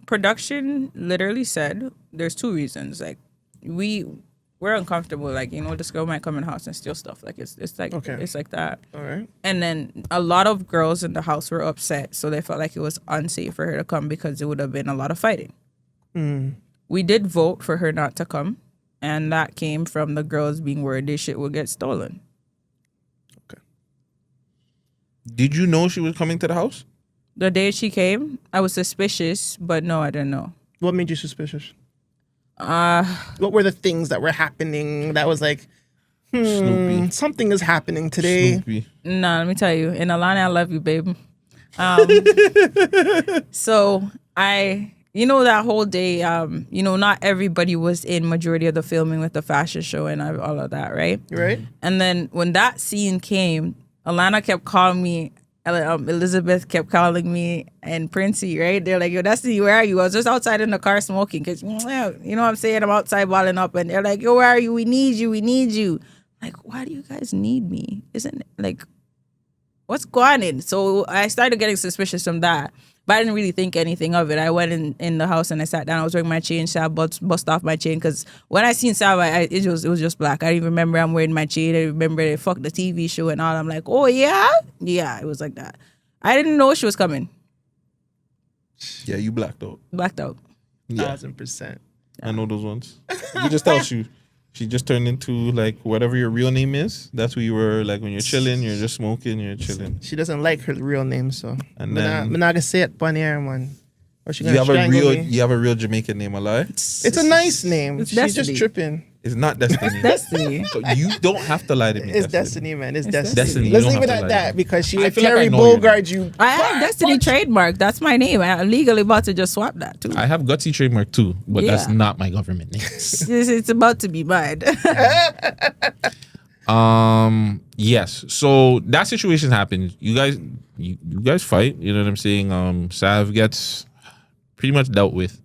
Production literally said there's two reasons. Like we're uncomfortable. Like, this girl might come in the house and steal stuff. Like it's like okay. It's like that. All right. And then a lot of girls in the house were upset, so they felt like it was unsafe for her to come because it would have been a lot of fighting. We did vote for her not to come, and that came from the girls being worried their shit would get stolen. Okay. Did you know she was coming to the house? The day she came, I was suspicious, but no, I didn't know. What made you suspicious? What were the things that were happening that was like, Snoopy. Something is happening today? Snoopy. Nah, let me tell you. And Alana, I love you, babe. So that whole day, not everybody was in majority of the filming with the fashion show and all of that, right? Right. And then when that scene came, Alana kept calling me, Elizabeth kept calling me, and Princey, right? They're like, yo, Destiny, where are you? I was just outside in the car smoking because, you know what I'm saying? I'm outside balling up, and they're like, yo, where are you? We need you. Like, why do you guys need me? Isn't it like, what's going on? So I started getting suspicious from that. But I didn't really think anything of it. I went in the house and I sat down. I was wearing my chain. Sav bust off my chain because when I seen Sav, it was just black. I didn't even remember I'm wearing my chain. I remember they fucked the TV show and all. I'm like, oh yeah? Yeah, it was like that. I didn't know she was coming. Yeah, you blacked out. Blacked out. Yeah. 1,000%. I know those ones. You just tell she just turned into like whatever your real name is. That's who you were like when you're chilling, you're just smoking, you're chilling. She doesn't like her real name, so and then I'm not gonna say it on air, man. Or she you gonna have a strangle real me. you have a real Jamaican name, alive. It's a nice name. It's She's Destiny. just tripping. It's not Destiny. Destiny. So you don't have to lie to me. It's Destiny, man. It's Destiny. Destiny. You Let's don't leave it have to at lie. that because she I would feel like Terry I know your Bogard you. I have Destiny trademark. That's my name. I'm legally about to just swap that too. I have Gutsy trademark too, but Yeah. that's not my government name. It's about to be mine. Yes. So that situation happened. You guys fight. You know what I'm saying? Sav gets pretty much dealt with.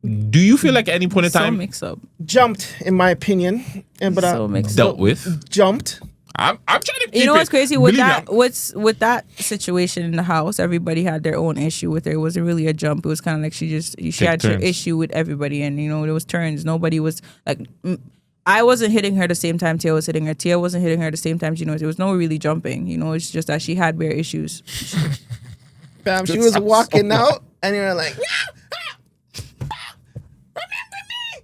Do you feel like at any point in So time mix up. Jumped, in my opinion, but So mixed dealt up. with? jumped. I'm trying to keep You know it. what's crazy with Believe me, that? With that situation in the house, everybody had their own issue with her. It wasn't really a jump. It was kind of like she had her turns. issue with everybody, and there was turns. Nobody was like. I wasn't hitting her the same time Tia was hitting her. Tia wasn't hitting her the same time. There was no really jumping. It's just that she had bare issues. Fam, she was walking out, and you were like, remember me.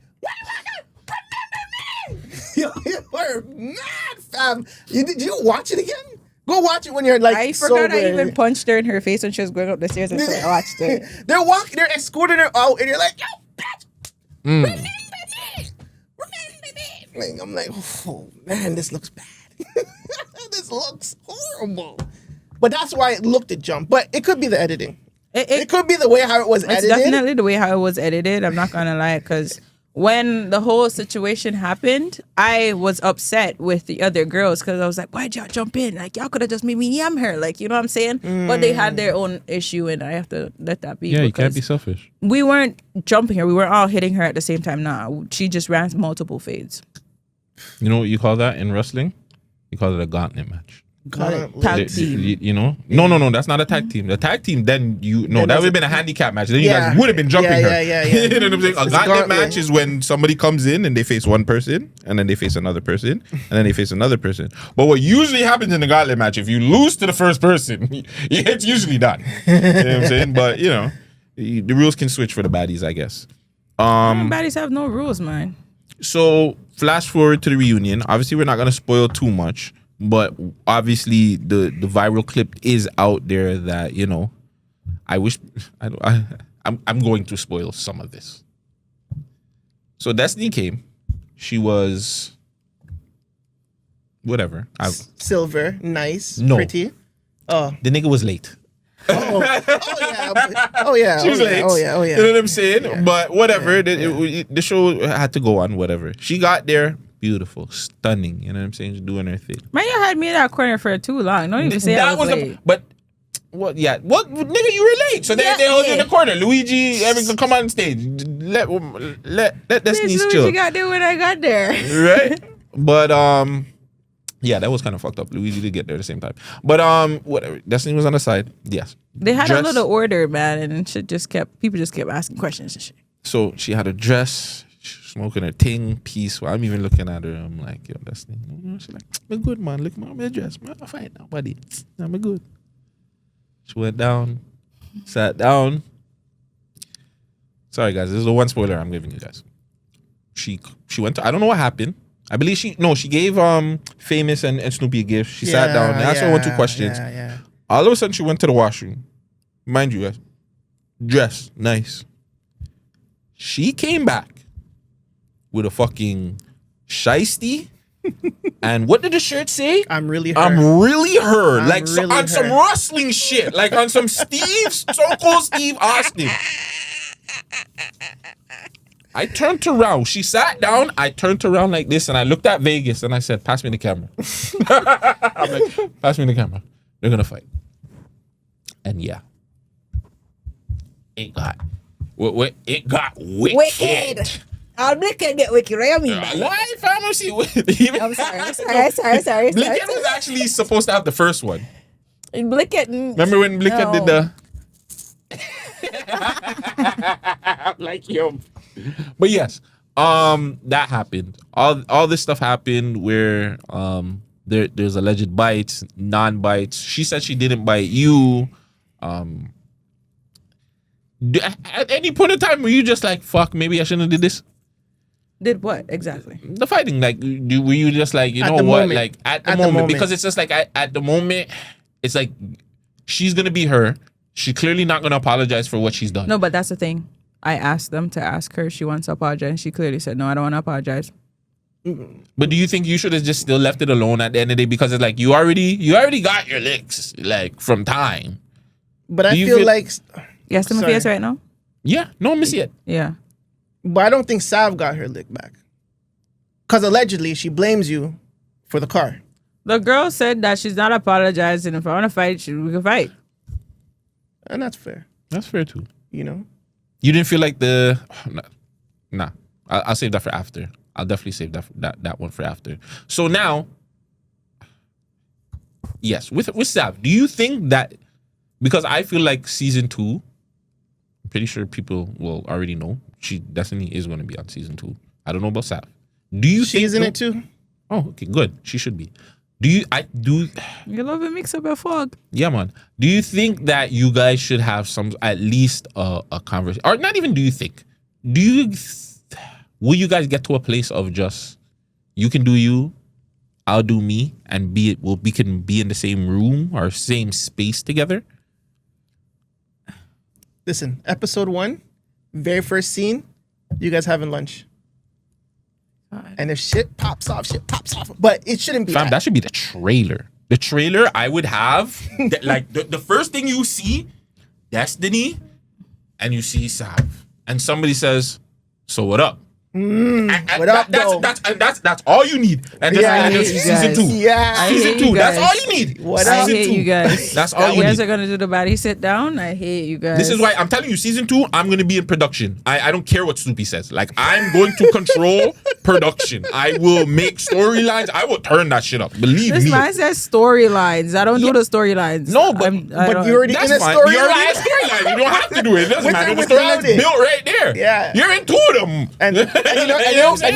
You were mad, fam. Did you watch it again? Go watch it when you're like I forgot I sober. even punched her in her face when she was going up the stairs, and so I watched it. They're escorting her out, and you're like, yo, bitch, remember me. Like, I'm like, oh man, this looks bad. This looks horrible. But that's why it looked at jump. But it could be the editing. It could be the way how it was edited. It's definitely the way how it was edited. I'm not gonna lie, because when the whole situation happened, I was upset with the other girls because I was like, why'd y'all jump in? Like, y'all could have just made me yam her. Like, you know what I'm saying? But they had their own issue, and I have to let that be. Yeah, you can't be selfish. We weren't jumping her. We weren't all hitting her at the same time. Nah, she just ran multiple fades. You know what you call that in wrestling? You call it a gauntlet match. Tag team. You know? No, that's not a tag team. The tag team, that would have been a handicap match. Then you guys would have been jumping her. Yeah. You know what I'm saying? A gauntlet match is when somebody comes in and they face one person, and then they face another person, and then they face another person. But what usually happens in the gauntlet match, if you lose to the first person, it's usually done. You know what I'm saying? But, you know, the rules can switch for the baddies, I guess. Baddies have no rules, man. So, flash forward to the reunion. Obviously, we're not going to spoil too much. But obviously, the viral clip is out there that, you know, I'm going to spoil some of this. So Destiny came. She was whatever. Silver, nice, No. pretty. Oh, The nigga was late. oh yeah. She was late. Oh yeah. You know what I'm saying? Yeah. But whatever. The show had to go on, whatever. She got there. Beautiful, stunning. You know what I'm saying? She's doing her thing. Man, you had me in that corner for too long. Don't even say I was late. But what? Yeah, what? Nigga, you were late. So they hold you in the corner. Luigi, everyone come on stage. Let Destiny's chill. Luigi got there when I got there. Right? But yeah, that was kind of fucked up. Luigi did get there at the same time. But whatever. Destiny was on the side. Yes. They had a little order, man, and people just kept asking questions and shit. So she had a dress. Smoking her ting piece. Well, I'm even looking at her. I'm like, yo, Destiny. She's like, I'm good, man. Look at my dress. Man, I'm fine now, buddy. I'm good. She went down, sat down. Sorry, guys. This is the one spoiler I'm giving you guys. She went to, I don't know what happened. I believe she gave Famous and Snoopy a gift. She sat down and asked her 1-2 questions. Yeah. All of a sudden, she went to the washroom. Mind you, guys. Dress, nice. She came back with a fucking shiesty. And what did the shirt say? I'm really her. I'm really her. I'm like really on her. some wrestling shit. Like on some Stone Cold Steve Austin. I turned around. She sat down. I turned around like this and I looked at Vegas and I said, pass me the camera. I'm like, pass me the camera. They're going to fight. And yeah. It got wicked. I'm looking at wicked. I mean, Why pharmacy? I'm sorry. Blickett was actually supposed to have the first one. Blickett. Remember when Blickett did the... like, yo. But yes, that happened. All this stuff happened where there's alleged bites, non-bites. She said she didn't bite you. At any point in time were you just like, fuck, maybe I shouldn't have did this? Did what exactly? The fighting, like, were you just like, you know what, like at the moment, because it's just like at the moment, it's like she's gonna be her. She's clearly not gonna apologize for what she's done. No, but that's the thing. I asked them to ask her if she wants to apologize. She clearly said, no, I don't want to apologize. But do you think you should have just still left it alone at the end of the day? Because it's like you already got your licks, like, from time. But I feel like... Yes, to my face right now? Yeah, no, miss it. Yeah. But I don't think Sav got her lick back. Because allegedly, she blames you for the car. The girl said that she's not apologizing. If I want to fight, we can fight. And that's fair. That's fair, too. You know? You didn't feel like the... Nah. I'll save that for after. I'll definitely save that one for after. So now... Yes, with Sav, do you think that... Because I feel like season 2... I'm pretty sure people will already know. Destiny is going to be on season 2. I don't know about Sav. Do you think... She's in it too? Oh, okay, good. She should be. You love a mix up a fog. Yeah, man. Do you think that you guys should have at least a conversation? Or not even do you think? Will you guys get to a place of just, you can do you, I'll do me, and we can be in the same room or same space together? Listen, episode 1, very first scene, you guys having lunch. God. And if shit pops off, but it shouldn't be. Fam, that should be the trailer. The trailer I would have, like the first thing you see, Destiny, and you see Sav, and somebody says, "So what up?" What up, though? That's all you need. And that's season 2. Yeah, season 2. That's all you need. I hate you guys. That's all you guys need. are gonna do the body sit down. I hate you guys. This is why I'm telling you, season 2, I'm gonna be in production. I don't care what Snoopy says. Like, I'm going to control production. I will make storylines. I will turn that shit up. Believe this me. man says storylines. I don't do the storylines. No, but you're already in a storyline. You're already in a storyline. You don't have to do it. It doesn't matter. The storyline's built right there. Yeah. You're in 2 of them. And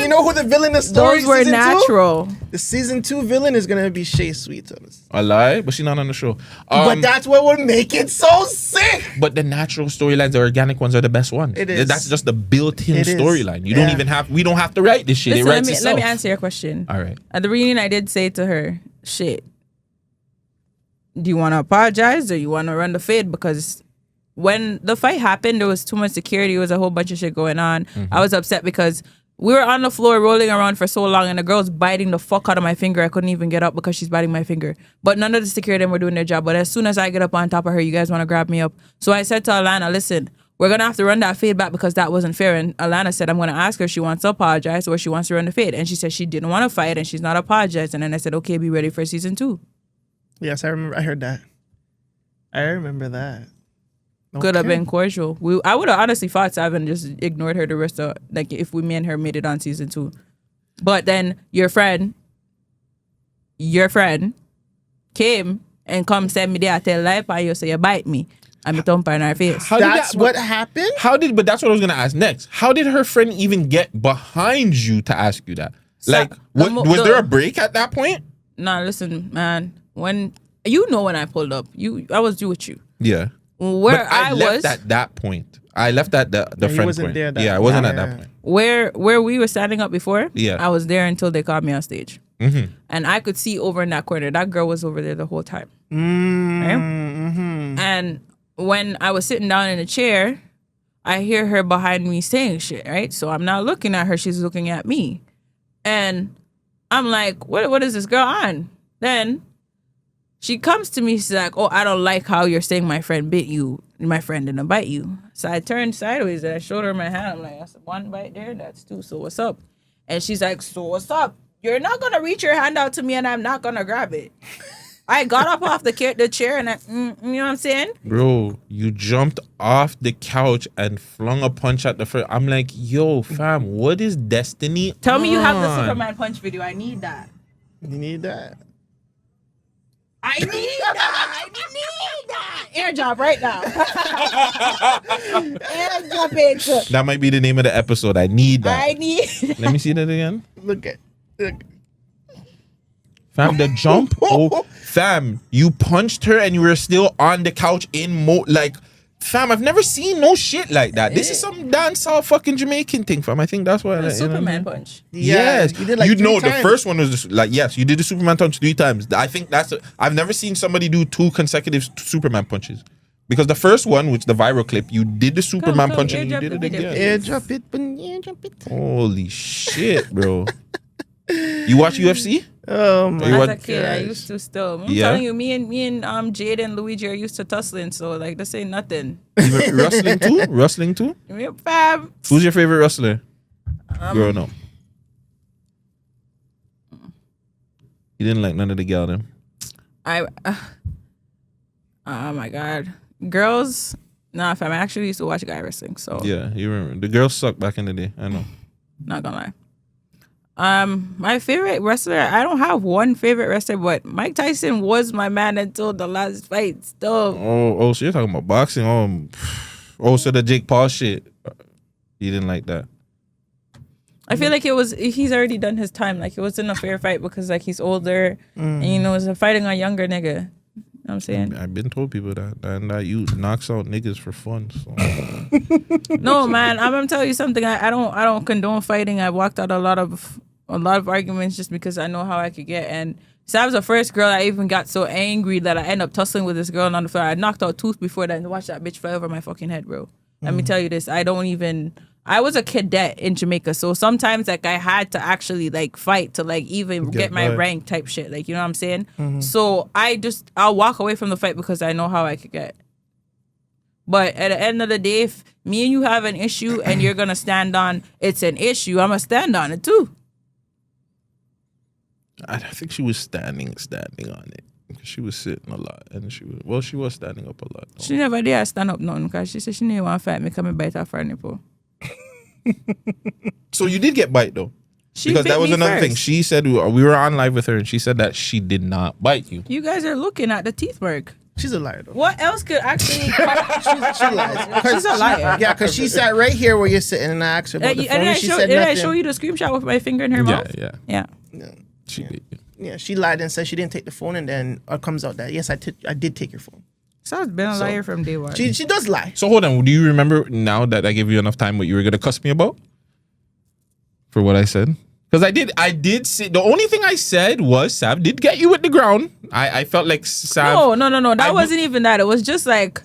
you know who the villain is? Those were natural. The season 2 villain is gonna be Shay Sweetumz. A lie, but she's not on the show. But that's what would make it so sick. But the natural storylines, the organic ones, are the best ones. It is. That's just the built-in It is. storyline. You don't even have. We don't have to write this shit. Listen, it writes itself. let me answer your question. All right. At the reunion, I did say to her, "Shit, do you want to apologize or you want to run the fade?" Because when the fight happened, there was too much security. There was a whole bunch of shit going on. I was upset because we were on the floor rolling around for so long and the girl's biting the fuck out of my finger. I couldn't even get up because she's biting my finger. But none of the security were doing their job. But as soon as I get up on top of her, you guys want to grab me up. So I said to Alana, listen, we're going to have to run that fade back because that wasn't fair. And Alana said, I'm going to ask her if she wants to apologize or she wants to run the fade. And she said she didn't want to fight and she's not apologized. And then I said, okay, be ready for season 2. Yes, I remember. I heard that. I remember that. Could have Okay. been cordial. I would have honestly fought Sav and just ignored her the rest of, like, if me and her made it on season 2. But then your friend came and come send me there, tell lie and you say you bite me. And me thump her in her face. That's what happened? But that's what I was gonna ask next. How did her friend even get behind you to ask you that? Like, was there a break at that point? Nah, listen, man. When I pulled up, I was with you. Yeah. Where but I left at that point. I left at the friend wasn't point. there I wasn't at that point. Where we were standing up before, Yeah. I was there until they called me on stage. And I could see over in that corner. That girl was over there the whole time. Right? And when I was sitting down in a chair, I hear her behind me saying shit, right? So I'm not looking at her. She's looking at me. And I'm like, what is this girl on? Then she comes to me, she's like, oh, I don't like how you're saying my friend bit you. My friend didn't bite you. So I turned sideways and I showed her my hand. I'm like, that's 1 bite there, that's 2. So what's up? And she's like, so what's up? You're not going to reach your hand out to me and I'm not going to grab it. I got up off the chair and you know what I'm saying? Bro, you jumped off the couch and flung a punch at the first. I'm like, yo, fam, what is Destiny? Tell me you have the Superman punch video. I need that. You need that? I need that. I need that. Airdrop right now. Airdrop it. That might be the name of the episode. I need that. I need. Let me see that again. Look. Fam, the jump. Oh, fam, you punched her and you were still on the couch like, fam, I've never seen no shit like that. This is some dancehall fucking Jamaican thing, fam. I think that's why. Superman punch. Yes, you did like 3 the times. first one was just, like, yes, you did the Superman punch 3 times. I think I've never seen somebody do 2 consecutive Superman punches. Because the first one, which the viral clip, you did the Superman punch and you did it again. Airdrop it. Holy shit, bro. You watch UFC? Oh my As a kid, I used to still. I'm telling you, me and Jade and Luigi are used to tussling, so like this ain't nothing. Even wrestling too? Wrestling too? Fab. Who's your favorite wrestler? Growing up. You didn't like none of the gal them. Oh my god, girls. Nah, fam. I actually used to watch guy wrestling, so Yeah, you remember. The girls sucked back in the day. I know. not gonna lie. My favorite wrestler, I don't have one favorite wrestler, but Mike Tyson was my man until the last fight. Still, Oh, so you're talking about boxing? So the Jake Paul shit. You didn't like that. I feel like he's already done his time. Like it wasn't a fair fight because like he's older and it's fighting a younger nigga. You know what I'm saying? I've been told people that you knocks out niggas for fun. So. No, man, I'm gonna tell you something. I don't condone fighting. I walked out a lot of arguments just because I know how I could get. And Sav's the first girl I even got so angry that I ended up tussling with this girl on the floor. I knocked out tooth before that and watch that bitch fly over my fucking head, bro. Let me tell you this. I don't even I was a cadet in Jamaica, so sometimes like I had to actually like fight to like even get my rank type shit. Like, you know what I'm saying? So I'll walk away from the fight because I know how I could get. But at the end of the day, if me and you have an issue and you're gonna stand on it's an issue, I'm gonna stand on it too. I think she was standing on it. She was sitting a lot, and she was standing up a lot. Though. She never did stand up nothing because she said she didn't want to fight me because I bite off her nipple. So you did get bite though, because that was another thing. She said we were on live with her, and she said that she did not bite you. You guys are looking at the teeth mark. She's a liar though. What else could actually? She lies. She's a liar. Yeah, because she sat right here where you're sitting, and I asked her about the phone, and she said nothing. Did I show you the screenshot with my finger in her mouth? Yeah. No. She did. Yeah, she lied and said she didn't take the phone, and then it comes out that yes, I did take your phone. So I've been a liar from day one. She does lie. So hold on, do you remember now that I gave you enough time what you were gonna cuss me about? For what I said? Because I did say the only thing I said was Sav did get you with the ground. I felt like Sav. No. That wasn't even that. It was just like,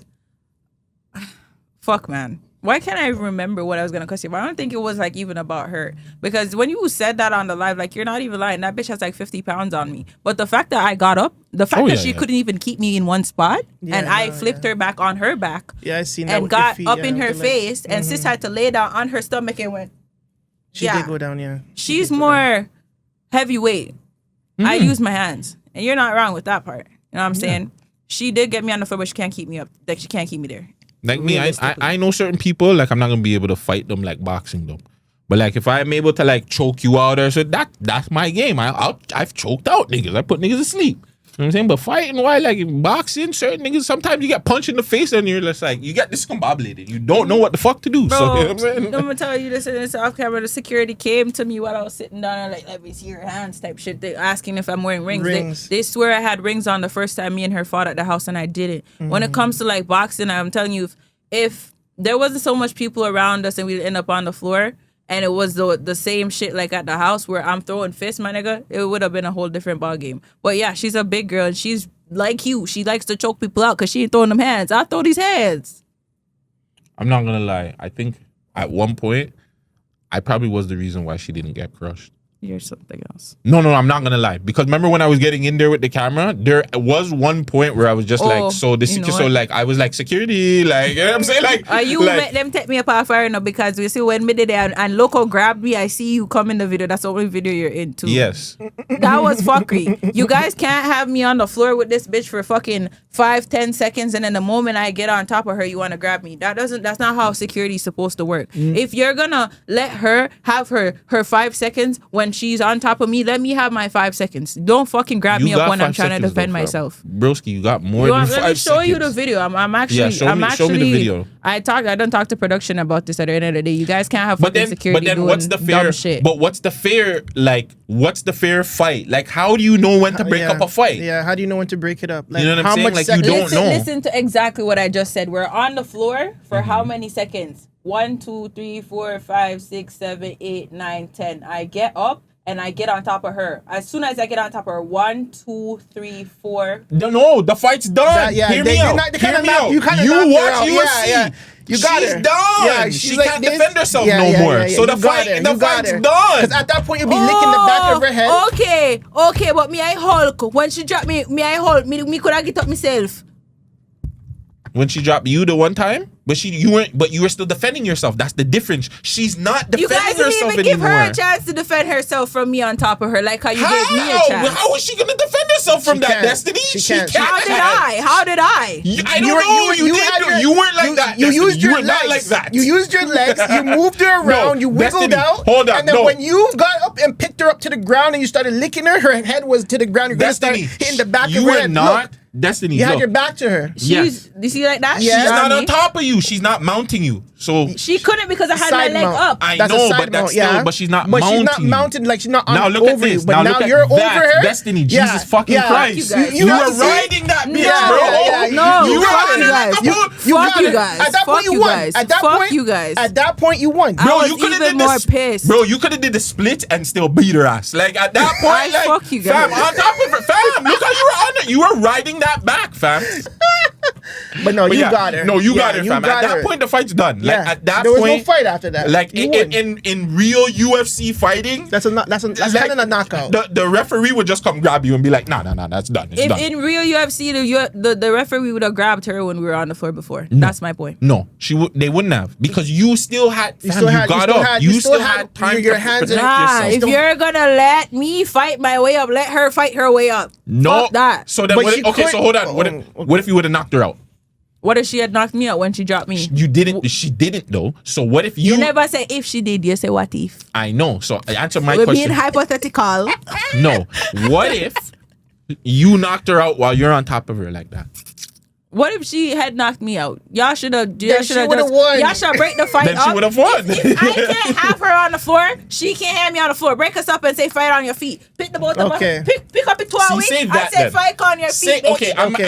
fuck, man. Why can't I remember what I was gonna cuss you about? I don't think it was like even about her, because when you said that on the live, like, you're not even lying. That bitch has like 50 pounds on me. But the fact that I got up, the fact that she couldn't even keep me in one spot, and I flipped her back on her back. Yeah, I seen that. And got up in her face, and sis had to lay down on her stomach and went. She did go down, yeah. She's more heavyweight. I use my hands, and you're not wrong with that part. You know what I'm saying? She did get me on the floor, but she can't keep me up. Like, she can't keep me there. Like me, I know certain people, like, I'm not gonna be able to fight them like boxing them. But like, if I'm able to like choke you out or so, that's my game. I've choked out niggas. I put niggas to sleep. You know what I'm saying? But fighting, why, like, boxing, certain niggas, sometimes you get punched in the face and you're just like, you get discombobulated. You don't know what the fuck to do. Bro, so, you know what I'm saying? I'm gonna tell you this in this off camera. The security came to me while I was sitting down and like, let me see your hands type shit. They asking if I'm wearing rings. They swear I had rings on the first time me and her fought at the house, and I didn't. When it comes to like boxing, I'm telling you, if there wasn't so much people around us and we'd end up on the floor, and it was the same shit like at the house where I'm throwing fists, my nigga, it would have been a whole different ball game. But yeah, she's a big girl, and she's like you. She likes to choke people out because she ain't throwing them hands. I throw these hands. I'm not gonna lie. I think at one point, I probably was the reason why she didn't get crushed. You're something else. No, I'm not gonna lie. Because remember when I was getting in there with the camera, there was one point where I was just like, like, I was like, security, like, you know what I'm saying? Like, you like, let them take me up off fire now, because we see when me did it and Loco grabbed me, I see you come in the video. That's the only video you're in too. Yes. That was fuckery. You guys can't have me on the floor with this bitch for fucking 5-10 seconds, and then the moment I get on top of her, you want to grab me. That's not how security is supposed to work. If you're gonna let her have her 5 seconds when she's on top of me, let me have my 5 seconds. Don't fucking grab me up when I'm trying to defend myself. Broski, you got more than 5 seconds. Let me show you the video. I'm actually show me the video. I done talked to production about this at the end of the day. You guys can't have fucking security doing dumb shit. But what's the fair, like, what's the fair fight? Like, how do you know when to break up a fight? Yeah, how do you know when to break it up? Like, you know what I'm saying? Like, you don't know. Listen to exactly what I just said. We're on the floor for how many seconds? 1, 2, 3, 4, 5, 6, 7, 8, 9, 10. I get up and I get on top of her. As soon as I get on top of her, 1, 2, 3, 4. No, the fight's done. Hear me out. You watch UFC. Yeah. You got she's her. done. Yeah, she like can't this. defend herself no more. Yeah. So the fight's done. Because at that point, you'll be licking the back of her head. Okay, but me I Hulk. When she dropped me I Hulk. Me could have get up myself. When she dropped you the one time, but you were still defending yourself. That's the difference. She's not defending herself anymore. You guys didn't even give her a chance to defend herself from me on top of her, like how you gave me a chance. How is she gonna defend herself from that, Destiny? She can't. How did I? I don't know. You weren't like that. You used your legs. Not like that. You used your legs. You moved her around. You wiggled out. Hold on. And then when you got up and picked her up to the ground and you started licking her, her head was to the ground. You're gonna start hitting the back of her head. You are not. Destiny, you had your back to her. Yes. You see like that? She's not on top of you. She's not mounting you. So she couldn't because I had my leg up. I know, but that's still. But she's not mounting. But she's not mounted. Like she's not on now look over at this. you. But now you're over her. Destiny, Jesus fucking Christ! You were riding that bitch, bro. No, you fuck you guys. Fuck you guys. At that point, you won. At that point, you guys. At that point, you won. Bro, you could have did more pissed. Bro, you could have did the split and still beat her ass. Like at that point, like fuck you guys. Fam, on top of her, fam. Look how you were on it. You were riding that back, fam. But no, you yeah, got her. No, you Yeah, got her, you fam. got At that her. point, the fight's done. Yeah. Like at that there was point, no fight after that. like You won. in real UFC fighting, That's like, kind of a knockout. The referee would just come grab you and be like, nah, that's done. It's If done. in real UFC, the referee would have grabbed her when we were on the floor before. That's my point. No, they wouldn't have, because you still had. You got up. You You still still had had time your to hands protect in- Nah, yourself. if you're gonna let me fight my way up, let her fight her way up. No, Fuck that. So then, But what she if, okay, could- so hold on. okay. What if you would have knocked her out? What if she had knocked me out when she dropped me? You didn't. She didn't though. So what if You never say if she did. You say what if. I know. So answer my We're question. being hypothetical. No. What if you knocked her out while you're on top of her like that? What if she had knocked me out? Y'all should have. Then she would've won. Y'all should break the fight Then up. she would have won. If I can't have her on the floor, she can't have me on the floor. Break us up and say fight on your feet. Pick the both of Okay. us. Pick up the 12 See, say week. I that say then. fight on your Say, feet. bitch. okay, Okay, I alright,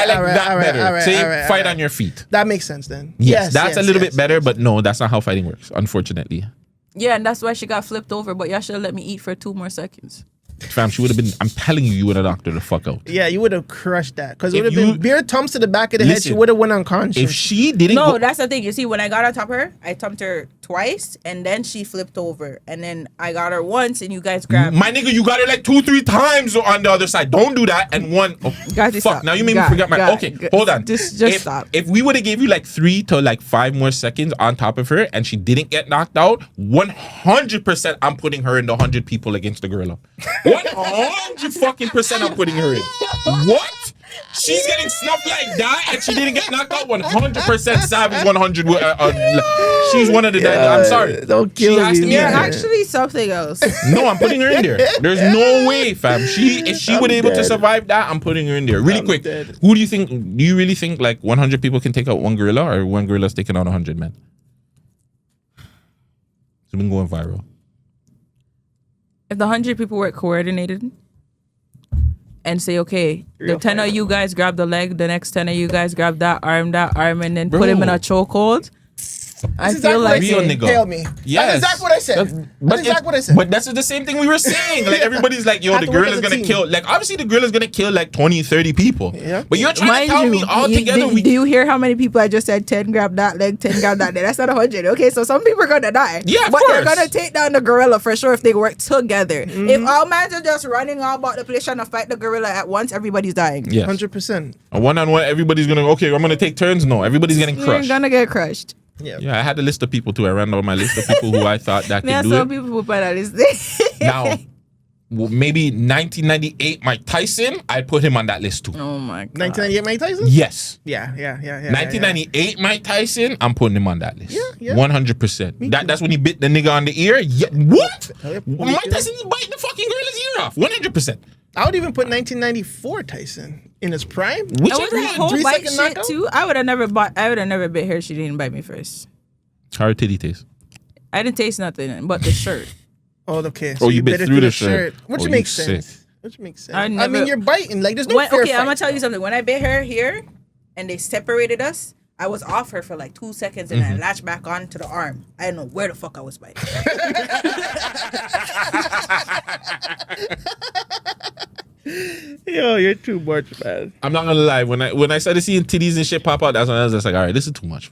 like alright, that alright, better. alright, Say alright, fight alright. on your feet. That makes sense then. Yes, that's a little yes, bit better, but no, that's not how fighting works, unfortunately. Yeah, and that's why she got flipped over. But y'all should have let me eat for 2 more seconds. Fam, she would have been, I'm telling you, you would have knocked her the fuck out. Yeah, you would have crushed that because it If would have you- been beer thumbs to the back of the head. She Listen, would have went unconscious. If she didn't No, go, that's the thing. You see, when I got on top of her, I thumped her twice, and then she flipped over, and then I got her once, and you guys grabbed. my nigga, you got her like 2-3 times on the other side. Don't do that. And one, oh, Guys, fuck. stop. Now you made me God, forget my. God, Okay, God. hold on. Just if, stop. If we would have gave you like 3 to like 5 more seconds on top of her, and she didn't get knocked out, 100%, I'm putting her in the 100 people against the gorilla. 100% I'm putting her in. What? She's getting snuffed like that, and she didn't get knocked out. 100% Savage 100. She's one of the. I'm sorry. don't kill She has me, to be You're in there. actually something else. No, I'm putting her in there. There's no way, fam. If she would able to dead. survive that, I'm putting her in there. Really quick. dead. Who do you think? Do you really think like 100 people can take out one gorilla, or one gorilla's taking out 100 men? It's been going viral. If the 100 people were coordinated and say, okay, the 10 of you guys grab the leg, the next 10 of you guys grab that arm, and then put him in a chokehold. I That's feel exactly like Real nigga. Hail me. Yes. That's exactly what I said. That's exactly what I said. But that's the same thing we were saying. Like everybody's like, yo, Have the to work gorilla's as a gonna team. kill. Like obviously the gorilla's gonna kill like 20, 30 people. Yeah. But you're trying mind to tell you, me all you- together do you hear how many people I just said 10 grab that leg, 10 grab that leg? That's not 100. Okay, so some people are gonna die. Yeah, of but they're course. gonna take down the gorilla for sure if they work together. Mm-hmm. If all mans are just running all about the place trying to fight the gorilla at once, everybody's dying. Yes. 100%. A one-on-one, everybody's gonna I'm gonna take turns. No, everybody's getting You're crushed. gonna get crushed. Yeah. Yeah, I had a list of people too. I ran down my list of people who I thought that There are could do some it. people who put on this. Now, maybe 1998 Mike Tyson, I'd put him on that list too. Oh my god. 1998 Mike Tyson? Yes. Yeah. 1998 Mike Tyson, I'm putting him on that list. Yeah. 100%. That's when he bit the nigga on the ear. Yeah. What? Yeah. Mike Tyson is biting the fucking gorilla's ear off. 100%. I would even put 1994 Tyson in his prime. That was Whichever that whole 3 bite second shit knockout? too. I would have never bit her. She didn't bite me first. How her titty taste? I didn't taste nothing but the shirt. Oh, okay. Oh, you bit her through the shirt. Which Oh, makes you sense. sick. Which makes sense. I I never- mean, you're biting. Like, there's no fair Okay, I'm fight. gonna tell you something. When I bit her here and they separated us, I was off her for like 2 seconds and I latched back on to the arm. I didn't know where the fuck I was biting. Yo, you're too much, man. I'm not gonna lie. When I started seeing titties and shit pop out, that's when I was just like, all right, this is too much.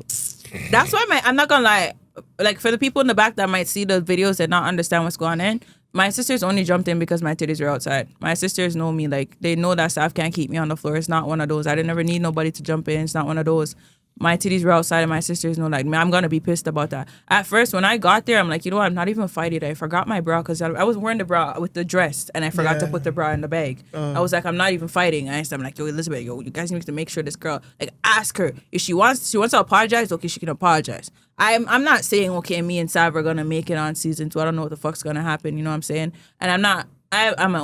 That's why I'm not gonna lie. Like for the people in the back that might see the videos and not understand what's going on, my sisters only jumped in because my titties were outside. My sisters know me. Like they know that Sav can't keep me on the floor. It's not one of those. I didn't ever need nobody to jump in. It's not one of those. My titties were outside and my sisters know, like, man, I'm gonna be pissed about that. At first, when I got there, I'm like, you know what, I'm not even fighting. I forgot my bra because I was wearing the bra with the dress and I forgot to put the bra in the bag. I was like, I'm not even fighting. I'm like, yo, Elizabeth, yo, you guys need to make sure this girl, like, ask her if she wants to apologize. Okay, she can apologize. I'm not saying, okay, me and Sav are gonna make it on season 2. I don't know what the fuck's gonna happen. You know what I'm saying? And I'm not. I'm a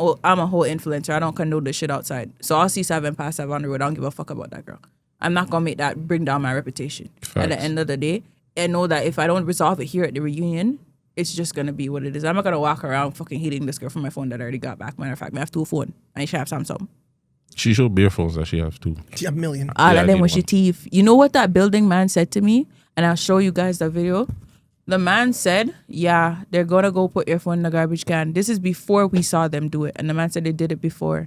whole influencer. I don't condone this shit outside. So I'll see Sav and pass Sav on the road. I don't give a fuck about that girl. I'm not gonna make that bring down my reputation. Facts. At the end of the day, and know that if I don't resolve it here at the reunion, it's just gonna be what it is. I'm not gonna walk around fucking hating this girl from my phone that I already got back. Matter of fact, I have 2 phones. I should have Samsung. She showed beer phones that she has too. A million. All Yeah, I of them need was she one. teeth. You know what that building man said to me? And I'll show you guys the video. The man said, yeah, they're gonna go put your phone in the garbage can. This is before we saw them do it. And the man said they did it before.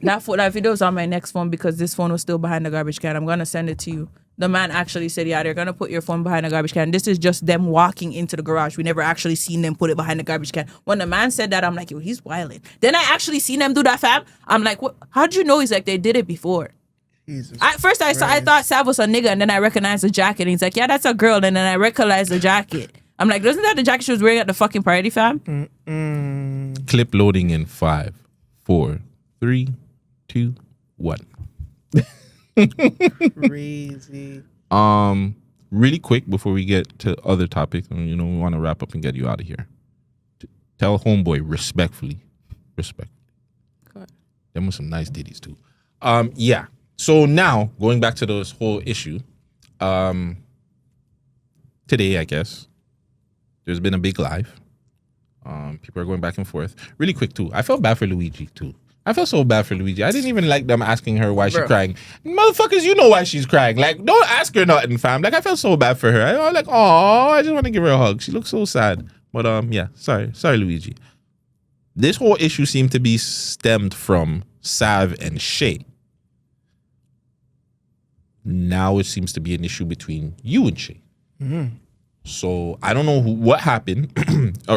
That video is on my next phone because this phone was still behind the garbage can. I'm gonna send it to you. The man actually said, yeah, they're gonna put your phone behind the garbage can. This is just them walking into the garage. We never actually seen them put it behind the garbage can. When the man said that, I'm like, yo, he's wilding. Then I actually seen them do that, fam. I'm like, what? How'd you know? He's like, they did it before. Jesus. At first I thought Sav was a nigga, and then I recognized the jacket. And he's like, yeah, that's a girl. And then I recognized the jacket. I'm like, wasn't that the jacket she was wearing at the fucking party, fam? Clip loading in 5, 4, 3, 2, 1. Crazy. Really quick before we get to other topics, and we want to wrap up and get you out of here. Tell homeboy respectfully. God. Them was some nice ditties too. Yeah. So now going back to this whole issue, today I guess there's been a big live. People are going back and forth. Really quick too. I felt bad for Luigi too. I felt so bad for Luigi. I didn't even like them asking her why she's crying. Motherfuckers, you know why she's crying. Like, don't ask her nothing, fam. Like, I felt so bad for her. I was like, oh, I just want to give her a hug. She looks so sad. But yeah, sorry, Luigi. This whole issue seemed to be stemmed from Sav and Shay. Now it seems to be an issue between you and Shay. Mm-hmm. So I don't know what happened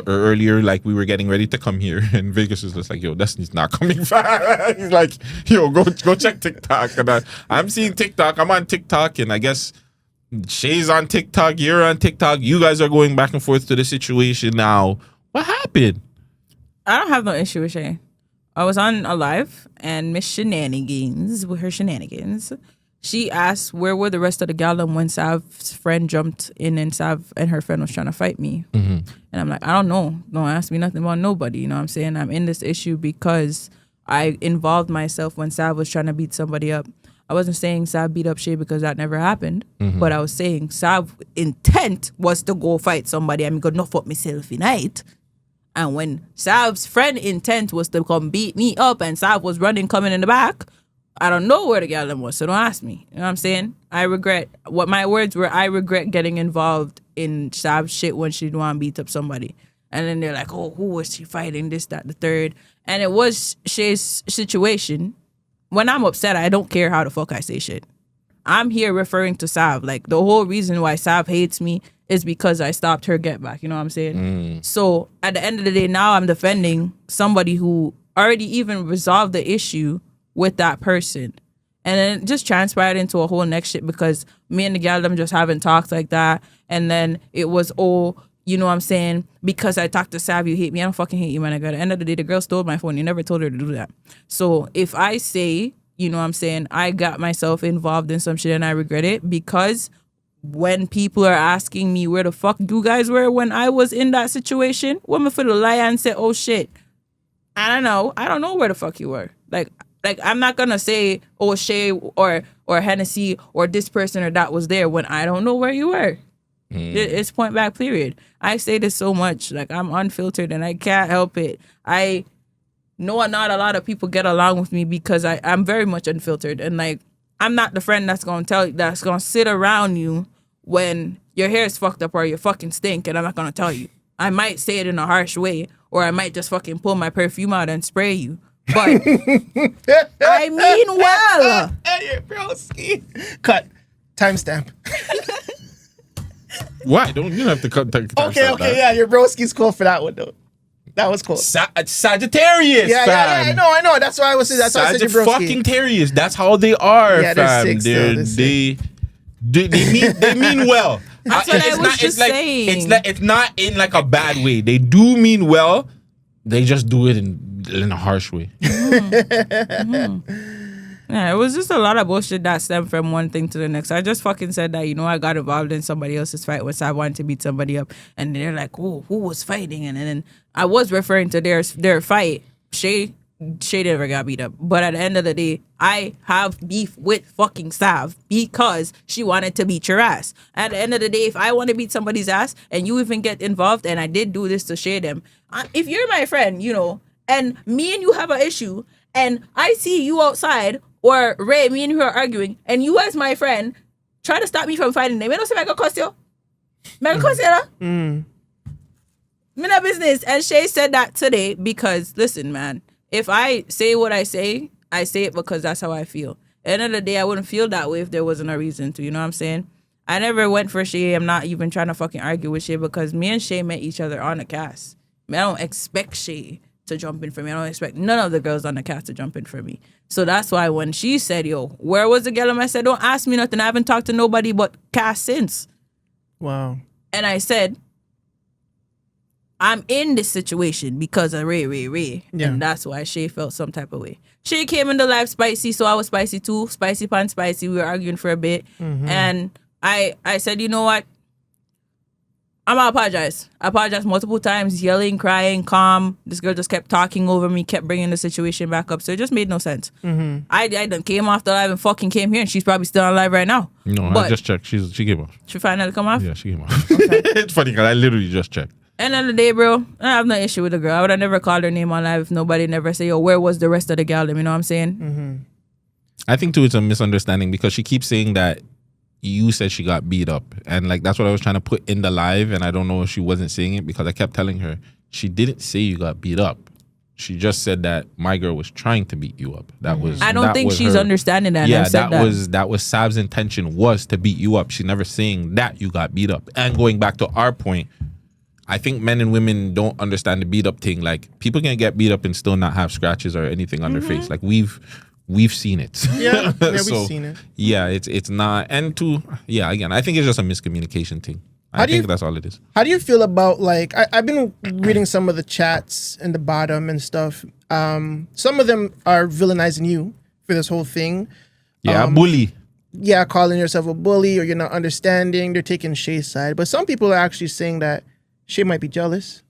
earlier. Like, we were getting ready to come here, and Vegas is just like, "Yo, Destiny's not coming back." He's like, "Yo, go check TikTok." And I'm seeing TikTok. I'm on TikTok, and I guess Shay's on TikTok. You're on TikTok. You guys are going back and forth to the situation now. What happened? I don't have no issue with Shay. I was on a live, and Miss Shenanigans with her shenanigans. She asked where were the rest of the gallon when Sav's friend jumped in and Sav and her friend was trying to fight me. Mm-hmm. And I'm like, I don't know. Don't ask me nothing about nobody. You know what I'm saying? I'm in this issue because I involved myself when Sav was trying to beat somebody up. I wasn't saying Sav beat up Shay because that never happened. Mm-hmm. But I was saying Sav's intent was to go fight somebody. I'm going to fuck myself tonight. And when Sav's friend intent was to come beat me up and Sav was running, coming in the back, I don't know where the gallon was, so don't ask me. You know what I'm saying? I regret, what my words were, I regret getting involved in Sav's shit when she didn't want to beat up somebody. And then they're like, oh, who was she fighting, this, that, the third. And it was Shay's situation. When I'm upset, I don't care how the fuck I say shit. I'm here referring to Sav. Like, the whole reason why Sav hates me is because I stopped her get back. You know what I'm saying? So at the end of the day, now I'm defending somebody who already even resolved the issue with that person. And then it just transpired into a whole next shit because me and the gal them just haven't talked like that. And then it was, oh, you know what I'm saying? Because I talked to Sav, you hate me. I don't fucking hate you, man. At the end of the day, the girl stole my phone. You never told her to do that. So if I say, you know what I'm saying, I got myself involved in some shit and I regret it because when people are asking me where the fuck you guys were when I was in that situation, woman for the lie and say, oh shit, I don't know where the fuck you were. Like, I'm not going to say, oh, Shay or Hennessy or this person or that was there when I don't know where you were. It's point back, period. I say this so much. Like, I'm unfiltered and I can't help it. I know not a lot of people get along with me because I'm very much unfiltered. And, like, I'm not the friend that's going to sit around you when your hair is fucked up or you fucking stink and I'm not going to tell you. I might say it in a harsh way or I might just fucking pull my perfume out and spray you. But I mean well. Hey, broski. Cut. Timestamp. Why? You don't have to cut. Okay, yeah, your broski's cool for that one though. That was cool. Sagittarius. Yeah, fam. yeah, I know. That's why I was saying. That's why I said your broski. Fucking Terrius. That's how they are, yeah, fam. They're sick, they mean well. That's what I was just saying. It's not in like a bad way. They do mean well. They just do it in a harsh way. Yeah, it was just a lot of bullshit that stemmed from one thing to the next. I just fucking said that, I got involved in somebody else's fight when I wanted to beat somebody up. And they're like, oh, who was fighting? And then I was referring to their fight. Shay never got beat up. But at the end of the day, I have beef with fucking Sav because she wanted to beat your ass. At the end of the day, if I want to beat somebody's ass and you even get involved, and I did do this to Shay them, if you're my friend, and me and you have an issue, and I see you outside, or Ray, me and you are arguing, and you as my friend try to stop me from fighting them, you know, say I go cost you. Me no business. And Shay said that today because, listen, man, if I say what I say, I say it because that's how I feel. At the end of the day, I wouldn't feel that way if there wasn't a reason to. You know what I'm saying? I never went for Shay. I'm not even trying to fucking argue with Shay because me and Shay met each other on the cast. I mean, I don't expect Shay to jump in for me. I don't expect none of the girls on the cast to jump in for me. So that's why when she said, yo, where was the girl? I said, don't ask me nothing. I haven't talked to nobody but cast since. Wow. And I said, I'm in this situation because of Ray. Yeah. And that's why Shay felt some type of way. Shay came in the live spicy, so I was spicy too. Spicy pan spicy. We were arguing for a bit. And I said, you know what? I'm gonna apologize. I apologized multiple times, yelling, crying, calm. This girl just kept talking over me, kept bringing the situation back up. So it just made no sense. I done came off the live and fucking came here, and she's probably still on live right now. No, But I just checked. She came off. she finally come off? Yeah, she came off. It's funny because I literally just checked. End of the day, bro, I have no issue with the girl. I would have never called her name on live if nobody never say, yo, where was the rest of the gal? You know what I'm saying? I think too it's a misunderstanding because she keeps saying that you said she got beat up, and like that's what I was trying to put in the live, and I don't know if she wasn't saying it because I kept telling her she didn't say you got beat up. She just said that my girl was trying to beat you up. That was. I don't think she's understanding that. Yeah, I've said that was Sav's intention was to beat you up. She's never saying that you got beat up. And going back to our point, I think men and women don't understand the beat up thing. Like people can get beat up and still not have scratches or anything on their face. Like we've seen it. Yeah, we've So, seen it. Yeah, it's not. And again, I think it's just a miscommunication thing. I think that's all it is. How do you feel about, like, I've been reading some of the chats in the bottom and stuff. Some of them are villainizing you for this whole thing. Yeah, bully. Yeah, calling yourself a bully or you're not understanding. They're taking Shay's side. But some people are actually saying that Shay might be jealous.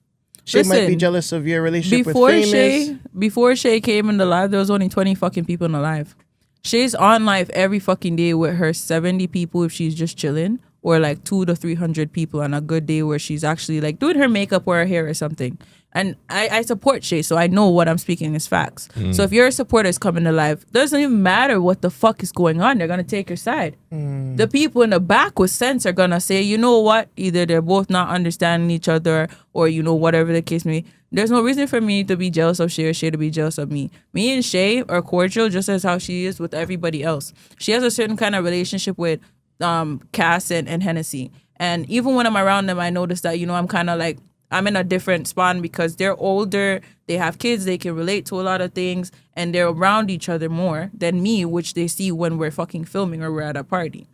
Shay might be Listen, jealous of your relationship with Famous. Before Shay came in the live, there was only 20 fucking people in the live. Shay's on live every fucking day with her 70 people if she's just chilling, or like 200 to 300 people on a good day where she's actually like doing her makeup or her hair or something. And I support Shay, so I know what I'm speaking is facts. So if your supporters come in the live, doesn't even matter what the fuck is going on, they're gonna take your side. The people in the back with sense are gonna say, you know what, either they're both not understanding each other, or you know, whatever the case may be. There's no reason for me to be jealous of Shay or Shay to be jealous of me. Me and Shay are cordial just as how she is with everybody else. She has a certain kind of relationship with Cass and Hennessy. And even when I'm around them, I notice that, you know, I'm kind of like, I'm in a different spawn because they're older, they have kids, they can relate to a lot of things, and they're around each other more than me, which they see when we're fucking filming or we're at a party.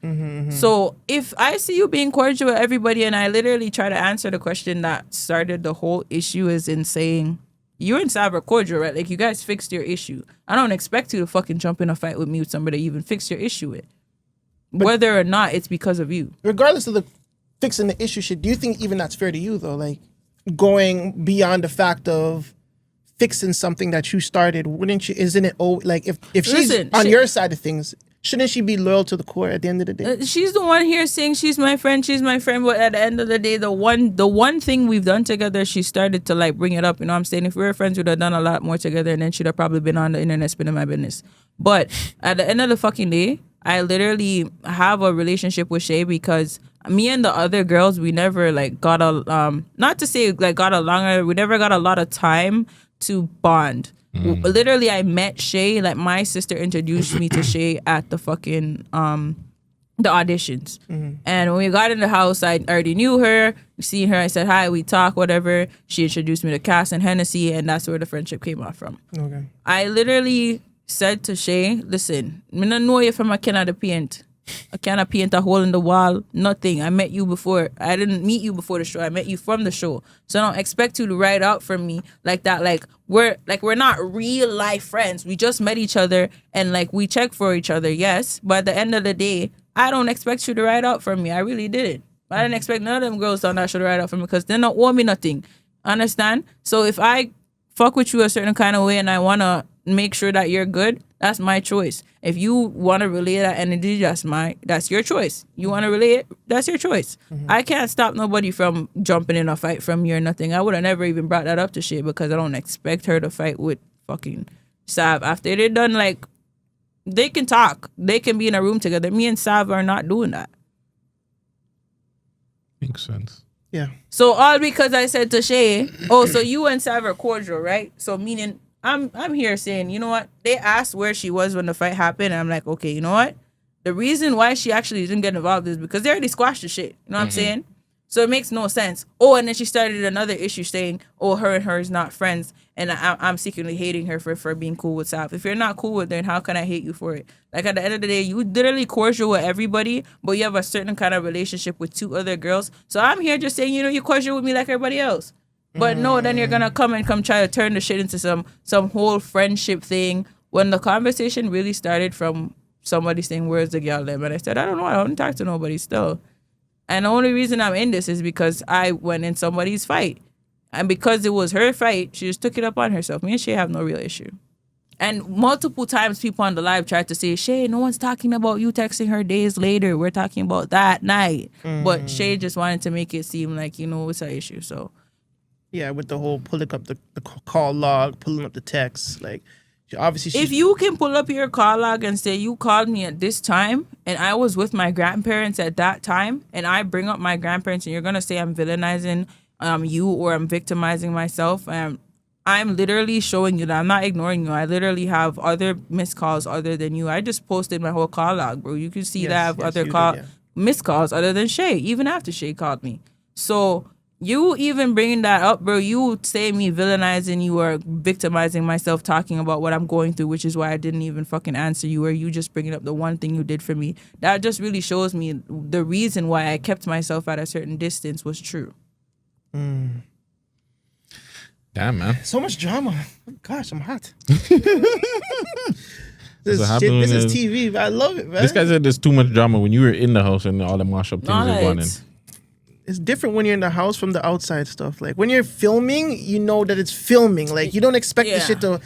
So if I see you being cordial with everybody and I literally try to answer the question that started the whole issue is in saying, you and Sav are cordial, right? Like, you guys fixed your issue. I don't expect you to fucking jump in a fight with me with somebody you even fix your issue with. Whether or not it's because of you. Regardless of the fixing the issue shit, do you think even that's fair to you, though? Like, going beyond the fact of fixing something that you started, wouldn't you? Isn't it like if she's on your side of things, shouldn't she be loyal to the core at the end of the day? She's the one here saying she's my friend, but at the end of the day, the one thing we've done together, she started to like bring it up. You know what I'm saying? If we were friends, we'd have done a lot more together, and then she'd have probably been on the internet spinning my business. But at the end of the fucking day, I literally have a relationship with Shay because me and the other girls, we never like got not to say like got along, we never got a lot of time to bond. Literally, I met Shay, like my sister introduced me to Shay at the fucking the auditions. And when we got in the house, I already knew her, seen her, I said hi, we talk, whatever. She introduced me to Cass and Hennessy, and that's where the friendship came off from. Okay. I literally said to Shay, listen, I don't know you from a Canada paint. I cannot paint a hole in the wall. Nothing. I met you before. I didn't meet you before the show. I met you from the show. So I don't expect you to write out for me like that. Like we're not real life friends. We just met each other and like we check for each other. Yes, but at the end of the day, I don't expect you to write out for me. I really didn't. I didn't expect none of them girls down there should write out for me because they don't owe me nothing. Understand? So if I fuck with you a certain kind of way and I wanna make sure that you're good, that's my choice. If you want to relay that energy, that's your choice. You want to relay it, that's your choice. I can't stop nobody from jumping in a fight from you or nothing. I would have never even brought that up to Shay because I don't expect her to fight with fucking Sav. After they're done, like, they can talk. They can be in a room together. Me and Sav are not doing that. Makes sense. Yeah. So all because I said to Shay, oh, so you and Sav are cordial, right? So meaning I'm here saying, you know what? They asked where she was when the fight happened, and I'm like, okay, you know what? The reason why she actually didn't get involved is because they already squashed the shit. You know what I'm saying? So it makes no sense. Oh, and then she started another issue saying, oh, her and her is not friends. And I'm secretly hating her for being cool with Sav. If you're not cool with her, then how can I hate you for it? Like, at the end of the day, you literally cordial with everybody, but you have a certain kind of relationship with 2 other girls. So I'm here just saying, you know, you cordial with me like everybody else. But no, then you're going to come try to turn the shit into some whole friendship thing when the conversation really started from somebody saying, where's the girl them? And I said, I don't know. I don't talk to nobody still. And the only reason I'm in this is because I went in somebody's fight. And because it was her fight, she just took it up on herself. Me and Shay have no real issue. And multiple times people on the live tried to say, Shay, no one's talking about you texting her days later. We're talking about that night. But Shay just wanted to make it seem like, you know, it's an issue. So Yeah, with the whole pulling up the call log, pulling up the text, like obviously. If you can pull up your call log and say you called me at this time and I was with my grandparents at that time, and I bring up my grandparents and you're gonna say I'm villainizing you or I'm victimizing myself, I'm literally showing you that I'm not ignoring you. I literally have other missed calls other than you. I just posted my whole call log, bro. You can see that I have other missed calls other than Shay, even after Shay called me. So you even bringing that up, bro, you say me villainizing you or victimizing myself talking about what I'm going through, which is why I didn't even fucking answer you, or you just bringing up the one thing you did for me. That just really shows me the reason why I kept myself at a certain distance was true. Damn, man. So much drama. Oh, gosh, I'm hot. This is TV. I love it, man. This guy said there's too much drama when you were in the house and all the mash up things are going in. It's different when you're in the house from the outside stuff. Like when you're filming, you know that it's filming. Like you don't expect the shit to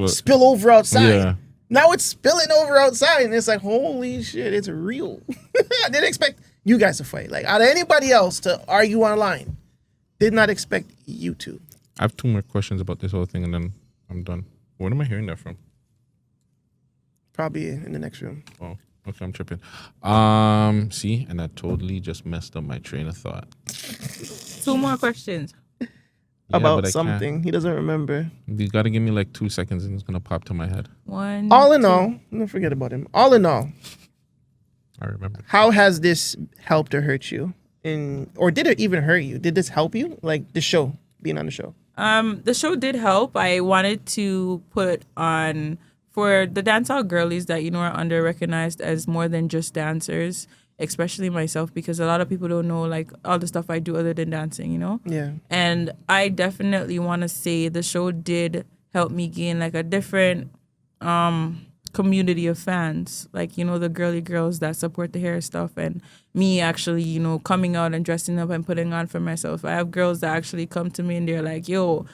spill over outside. Yeah. Now it's spilling over outside, and it's like, holy shit, it's real. I didn't expect you guys to fight. Like out of anybody else to argue online, did not expect you to. I have 2 more questions about this whole thing, and then I'm done. Where am I hearing that from? Probably in the next room. Oh. Okay, I'm tripping. See, and I totally just messed up my train of thought. 2 more questions. About something. He doesn't remember. You gotta give me like 2 seconds and it's gonna pop to my head. 1. All in all, don't forget about him. All in all, I remember. How has this helped or hurt you? Or did it even hurt you? Did this help you? Like the show, being on the show? The show did help. I wanted to put on for the dancehall girlies that, you know, are under-recognized as more than just dancers, especially myself, because a lot of people don't know, like, all the stuff I do other than dancing, you know? Yeah. And I definitely want to say the show did help me gain, like, a different community of fans. Like, you know, the girly girls that support the hair stuff, and me actually, you know, coming out and dressing up and putting on for myself. I have girls that actually come to me and they're like, yo,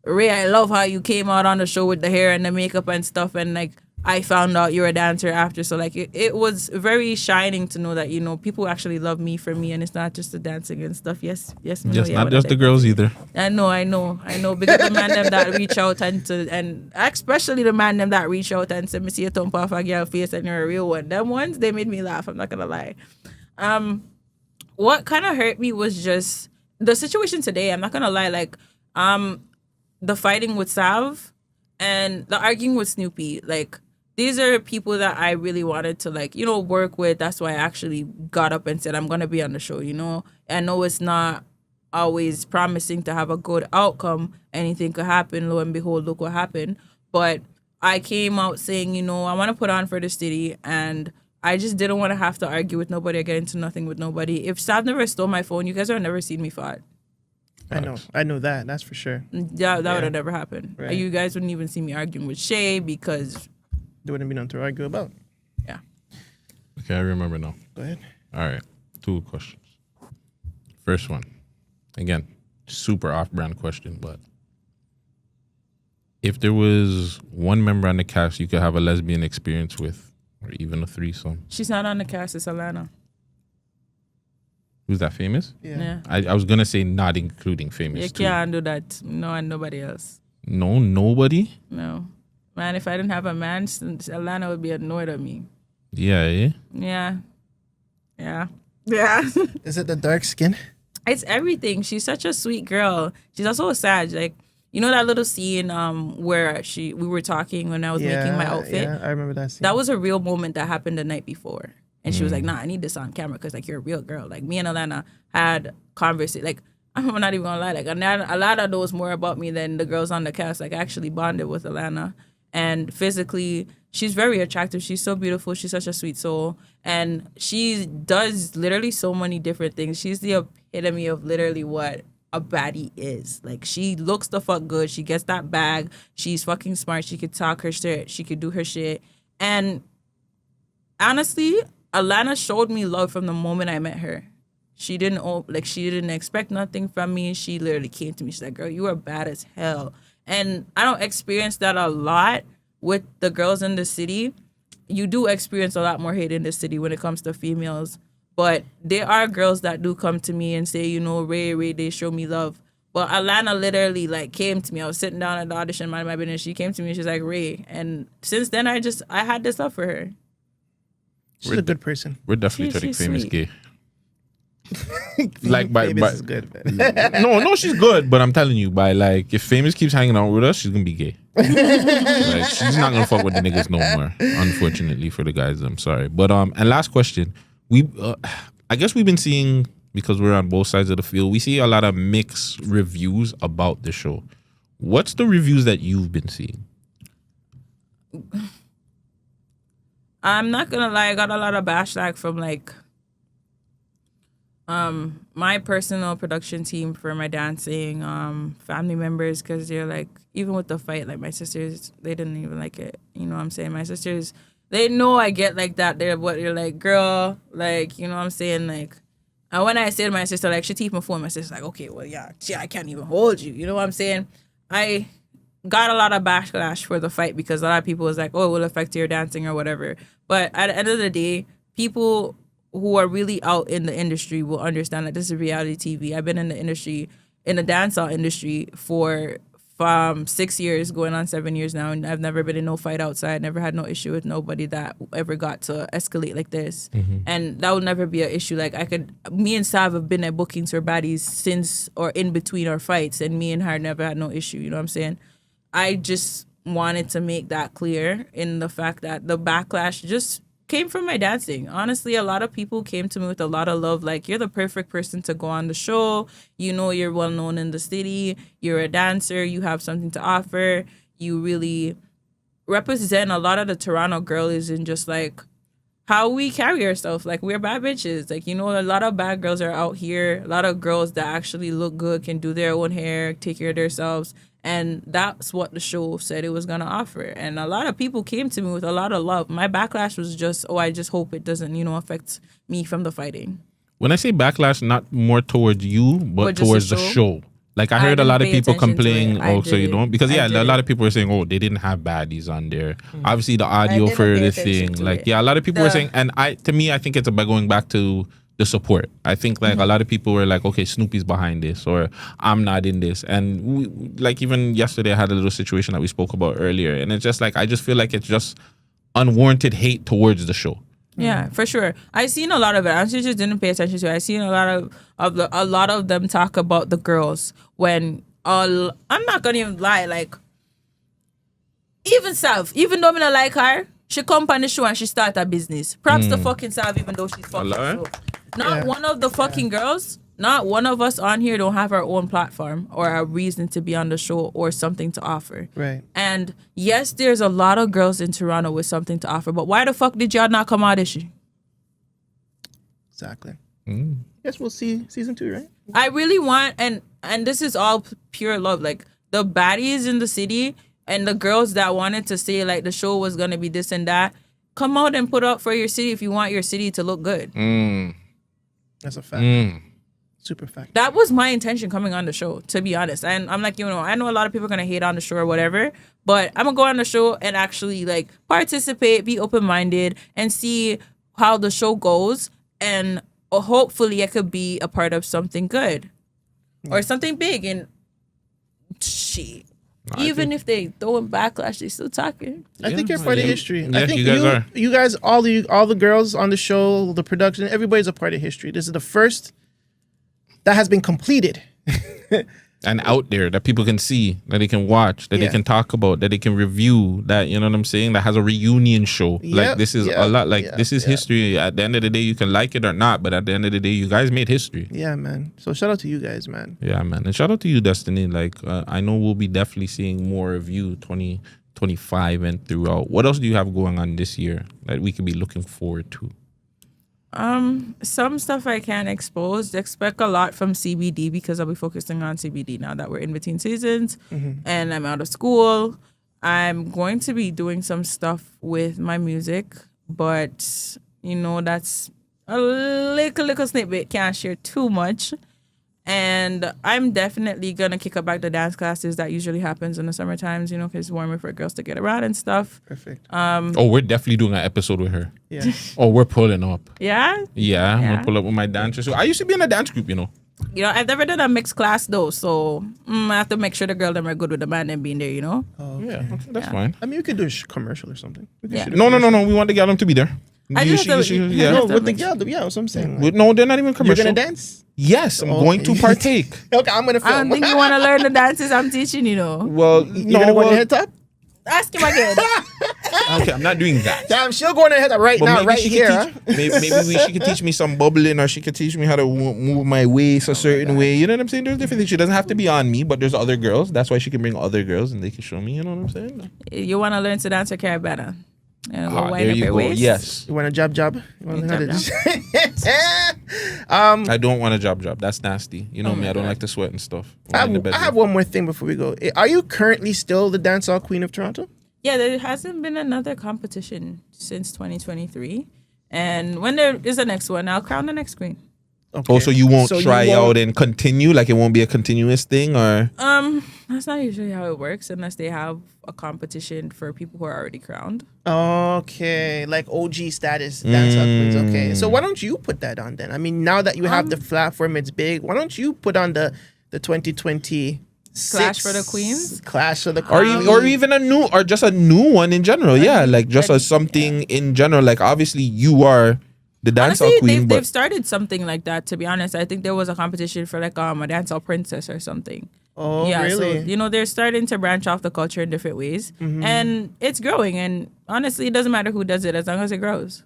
Ray, I love how you came out on the show with the hair and the makeup and stuff, and like I found out you're a dancer after. So like it was very shining to know that, you know, people actually love me for me, and it's not just the dancing and stuff. Yes, just not just the girls either. I know. Because the man them that reach out and especially the man them that reach out and say, "Me see you thump off a girl face and you're a real one." Them ones, they made me laugh. I'm not gonna lie. What kind of hurt me was just the situation today. I'm not gonna lie, like the fighting with Sav and the arguing with Snoopy, like these are people that I really wanted to, like, you know, work with. That's why I actually got up and said I'm gonna be on the show, you know. I know it's not always promising to have a good outcome. Anything could happen. Lo and behold, look what happened. But I came out saying, you know, I want to put on for the city, and I just didn't want to have to argue with nobody or get into nothing with nobody. If Sav never stole my phone, you guys would have never seen me fight. I know that. That's for sure. Yeah, that would have never happened. Right. You guys wouldn't even see me arguing with Shay because there wouldn't be nothing to argue about. Yeah. Okay, I remember now. Go ahead. All right, 2 questions. First one, again, super off-brand question, but if there was one member on the cast you could have a lesbian experience with, or even a threesome. She's not on the cast. It's Alana. Who's that, famous? Yeah. I was gonna say not including famous. You can't do that. No, and nobody else. No, nobody? No. Man, if I didn't have a man, Alana would be annoyed at me. Yeah. Yeah. Is it the dark skin? It's everything. She's such a sweet girl. She's also a Sag. Like, You know that little scene where we were talking when I was making my outfit? Yeah, I remember that scene. That was a real moment that happened the night before. And she was like, nah, I need this on camera because, like, you're a real girl. Like, me and Alana had conversation. Like, I'm not even going to lie. Like, Alana knows more about me than the girls on the cast. Like, I actually bonded with Alana. And physically, she's very attractive. She's so beautiful. She's such a sweet soul. And she does literally so many different things. She's the epitome of literally what a baddie is. Like, she looks the fuck good. She gets that bag. She's fucking smart. She could talk her shit. She could do her shit. And honestly, Alana showed me love from the moment I met her. She didn't expect nothing from me. She literally came to me. She's like, girl, you are bad as hell. And I don't experience that a lot with the girls in the city. You do experience a lot more hate in the city when it comes to females. But there are girls that do come to me and say, you know, Ray, they show me love. But Alana literally, like, came to me. I was sitting down at the audition, minding my business. She came to me and she's like, Ray. And since then, I had this love for her. She's a good person. We're definitely turning famous sweet. gay. Like Famous is good, man. no, she's good, but I'm telling you, if Famous keeps hanging out with us, she's gonna be gay. Like, she's not gonna fuck with the niggas no more. Unfortunately for the guys, I'm sorry. But and last question, I guess we've been seeing, because we're on both sides of the field, we see a lot of mixed reviews about the show. What's the reviews that you've been seeing? I'm not gonna lie, I got a lot of backlash from like my personal production team for my dancing, family members, because they're like, even with the fight, like my sisters, they didn't even like it. You know what I'm saying? My sisters, they know I get like that. They're like, girl, like, you know what I'm saying? Like, and when I say to my sister, like, she take my phone, my sister's like, okay, well, yeah, I can't even hold you. You know what I'm saying? I got a lot of backlash for the fight because a lot of people was like, oh, it will affect your dancing or whatever. But at the end of the day, people who are really out in the industry will understand that this is reality TV. I've been in the industry, in the dancehall industry for 6 years, going on 7 years now, and I've never been in no fight outside, never had no issue with nobody that ever got to escalate like this. Mm-hmm. And that would never be an issue. Like, me and Sav have been at bookings for baddies since or in between our fights, and me and her never had no issue, you know what I'm saying? I just wanted to make that clear in the fact that the backlash just came from my dancing. Honestly, a lot of people came to me with a lot of love. Like, you're the perfect person to go on the show. You know, you're well known in the city. You're a dancer. You have something to offer. You really represent a lot of the Toronto girlies in just like how we carry ourselves. Like, we're bad bitches. Like, you know, a lot of bad girls are out here. A lot of girls that actually look good, can do their own hair, take care of themselves. And that's what the show said it was going to offer. And a lot of people came to me with a lot of love. My backlash was just, I just hope it doesn't, affect me from the fighting. When I say backlash, not more towards you, but towards the show. Like, I heard a lot of people complain also, because a lot of people were saying, oh, they didn't have baddies on there. Obviously, the audio for the thing. Like, a lot of people were saying, and I think it's about going back to the support. I think like a lot of people were like, okay, Snoopy's behind this, or I'm not in this. And even yesterday I had a little situation that we spoke about earlier, and it's just like, I just feel like it's just unwarranted hate towards the show. Yeah, for sure. I seen a lot of it. I just didn't pay attention to it. I seen a lot of them talk about the girls when I'm not gonna even lie, like, even Sav, even though I don't like her, she come on the show and she start a business. Props to fucking Sav, even though she's fucking slow. Not one of the fucking girls, not one of us on here don't have our own platform or a reason to be on the show or something to offer. Right. And yes, there's a lot of girls in Toronto with something to offer, but why the fuck did y'all not come audition? Exactly. Guess we'll see season 2, right? I really want, and this is all pure love, like the baddies in the city and the girls that wanted to say like the show was gonna be this and that, come out and put up for your city if you want your city to look good. That's a fact. Super fact. That was my intention coming on the show, to be honest. And I'm like, I know a lot of people are gonna hate on the show or whatever, but I'm gonna go on the show and actually like participate, be open-minded, and see how the show goes, and hopefully I could be a part of something good or something big. And shit, even if they throwing backlash, they still talking. I think you're part of history. Yeah, I think you guys are. You guys, all the girls on the show, the production, everybody's a part of history. This is the first that has been completed. and out there that people can see, that they can watch, that they can talk about, that they can review, that, you know what I'm saying, that has a reunion show. Like, this is a lot, like, this is history. At the end of the day, you can like it or not, but at the end of the day, you guys made history. Yeah, man. So shout out to you guys, man. Yeah, man. And shout out to you, Destiny. Like, I know we'll be definitely seeing more of you 2025 and throughout. What else do you have going on this year that we could be looking forward to? Some stuff I can't expose. Expect a lot from CBD because I'll be focusing on CBD now that we're in between seasons and I'm out of school. I'm going to be doing some stuff with my music, but you know, that's a little snippet. Can't share too much. And I'm definitely gonna kick up back the dance classes that usually happens in the summer times, you know, because it's warmer for girls to get around and stuff. Perfect. We're definitely doing an episode with her. Yeah. We're pulling up. Yeah? Yeah, I'm gonna pull up with my dancers. So I used to be in a dance group, you know. You know, I've never done a mixed class though, so I have to make sure the girl them are good with the man them being there, you know? Oh, okay. Yeah, that's fine. I mean, we could do a commercial or something. Yeah. No. We want the gal them to be there. I just have to- yeah. No, with the girl, yeah, that's what I'm saying. Like, No, they're not even you're commercial. gonna dance? Yes, I'm going to partake. Okay, I'm gonna I film. don't think you want to learn the dances I'm teaching, you know? Well, You're gonna go on the head top? Ask him again. Okay, I'm not doing that. Damn, she'll go on the head top right But now, maybe right she here. could teach, maybe she could teach me some bubbling, or she could teach me how to move my waist a certain way. You know what I'm saying? There's different things. She doesn't have to be on me, but there's other girls. That's why she can bring other girls and they can show me. You know what I'm saying? You want to learn to dance or carry better? And go wind There up you your go. waist? Yes. You want a job? You want to learn how to I don't want a job. That's nasty. You know Oh me. my I don't God. like to sweat and stuff. I I'm in the have bedroom. one more thing before we go. Are you currently still the dancehall queen of Toronto? Yeah, there hasn't been another competition since 2023. And when there is a next one, I'll crown the next queen. Okay. Oh, so you won't So you try won't- out and continue? Like, it won't be a continuous thing, or? That's not usually how it works unless they have a competition for people who are already crowned. Okay, like OG status dancehall queens. Okay, so why don't you put that on then? I mean, now that you have the platform, it's big. Why don't you put on the 2020 Clash for the Queens? Clash for the Or, Queens. or even a new, or just a new one in general. Yeah, like just a something in general. Like, obviously you are the dancehall Honestly, queen, they've but started something like that, to be honest. I think there was a competition for like a dancehall princess or something. Oh, Yeah, really? so, you know, they're starting to branch off the culture in different ways. And it's growing. And honestly, it doesn't matter who does it as long as it grows.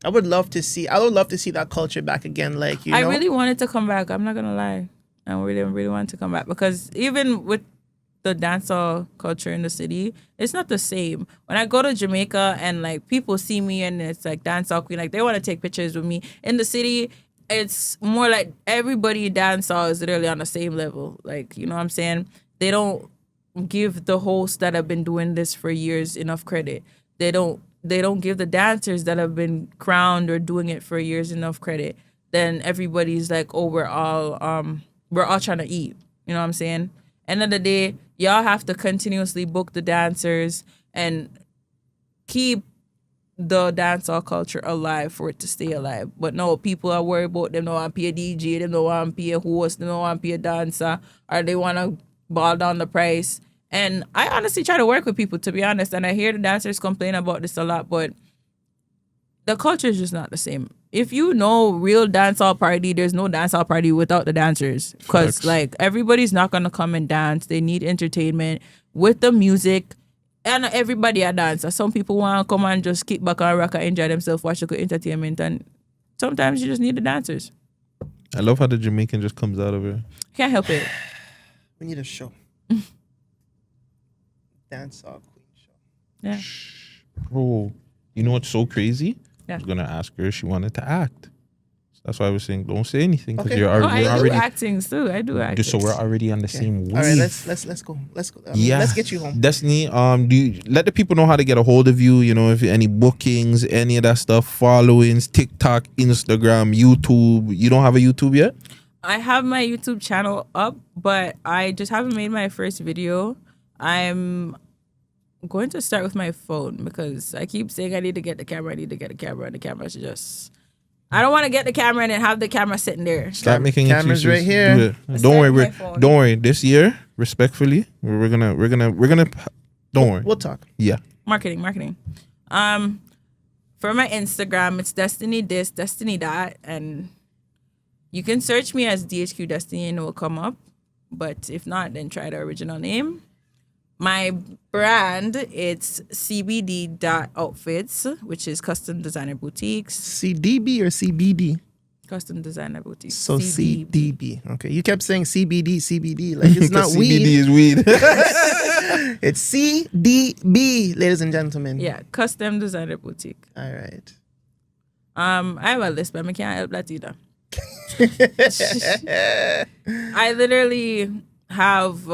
I would love to see that culture back again. Like, you know, I really wanted to come back. I'm not going to lie. I really wanted to come back because even with the dancehall culture in the city, it's not the same. When I go to Jamaica and like people see me and it's like dancehall queen, like they want to take pictures with me. In the city, it's more like everybody dancehall is literally on the same level. Like, you know what I'm saying? They don't give the hosts that have been doing this for years enough credit. They don't give the dancers that have been crowned or doing it for years enough credit. Then everybody's like, oh, we're all trying to eat. You know what I'm saying? End of the day, y'all have to continuously book the dancers and keep the dancehall culture alive for it to stay alive. But no, people are worried about them don't want to pay a DJ, them don't want to pay a host, they don't want to pay a dancer, or they want to ball down the price. And I honestly try to work with people, to be honest, and I hear the dancers complain about this a lot, but the culture is just not the same. If you know real dancehall party, there's no dancehall party without the dancers. Because like everybody's not gonna come and dance. They need entertainment with the music. And everybody a dancer. Some people want to come and just kick back and rock and enjoy themselves, watch the good entertainment. And sometimes you just need the dancers. I love how the Jamaican just comes out of it. Can't help it. we need a show. Dancehall queen show. Yeah. Bro, you know what's so crazy? Yeah. I was gonna ask her if she wanted to act. That's why I was saying don't say anything because Okay. you're Oh, already, I do actings too. I do acting. just so we're already on the same wave. All right, let's go. Let's go. Yeah, Let's get you home. Destiny. Do you let the people know how to get a hold of you? You know, if any bookings, any of that stuff, followings, TikTok, Instagram, YouTube. You don't have a YouTube yet? I have my YouTube channel up, but I just haven't made my first video. I'm going to start with my phone because I keep saying I need to get the camera, and the camera's just... I don't want to get the camera and then have the camera sitting there. Start making Cameras excuses. right here. Do it. Let's Don't start worry. with my phone. Don't worry. This year, respectfully, we're gonna. Don't worry. We'll talk. Yeah. Marketing. For my Instagram, it's Destiny this, Destiny that, and you can search me as DHQDestiny and it will come up. But if not, then try the original name. My brand, it's cbd.outfits, which is custom designer boutiques. CDB or CBD? Custom designer boutiques. So CDB. Okay. You kept saying CBD. Like it's not weed. CBD is weed. It's CDB, ladies and gentlemen. Yeah, custom designer boutique. All right. I have a list, but I can't help that either. I literally have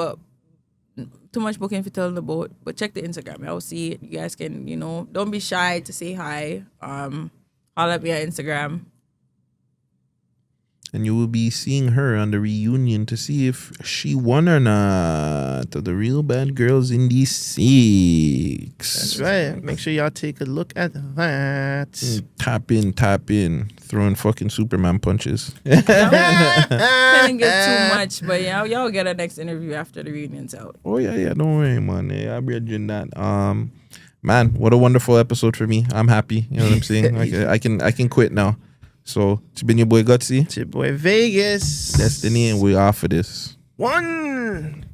too much booking for telling about, but check the Instagram. I'll see it. You guys can, don't be shy to say hi. Holler at me on Instagram. And you will be seeing her on the reunion to see if she won or not. The Real Bad Girls in the 6. That's right. Make sure y'all take a look at that. Tap in. Throwing fucking Superman punches. Couldn't get too much, but yeah, y'all get a next interview after the reunion's out. Oh, yeah. Don't worry, man. Yeah, I'll be doing that. Man, what a wonderful episode for me. I'm happy. You know what I'm saying? I can quit now. So, it's been your boy Gutsy. It's your boy Vegas. Destiny, and we're off for this. One.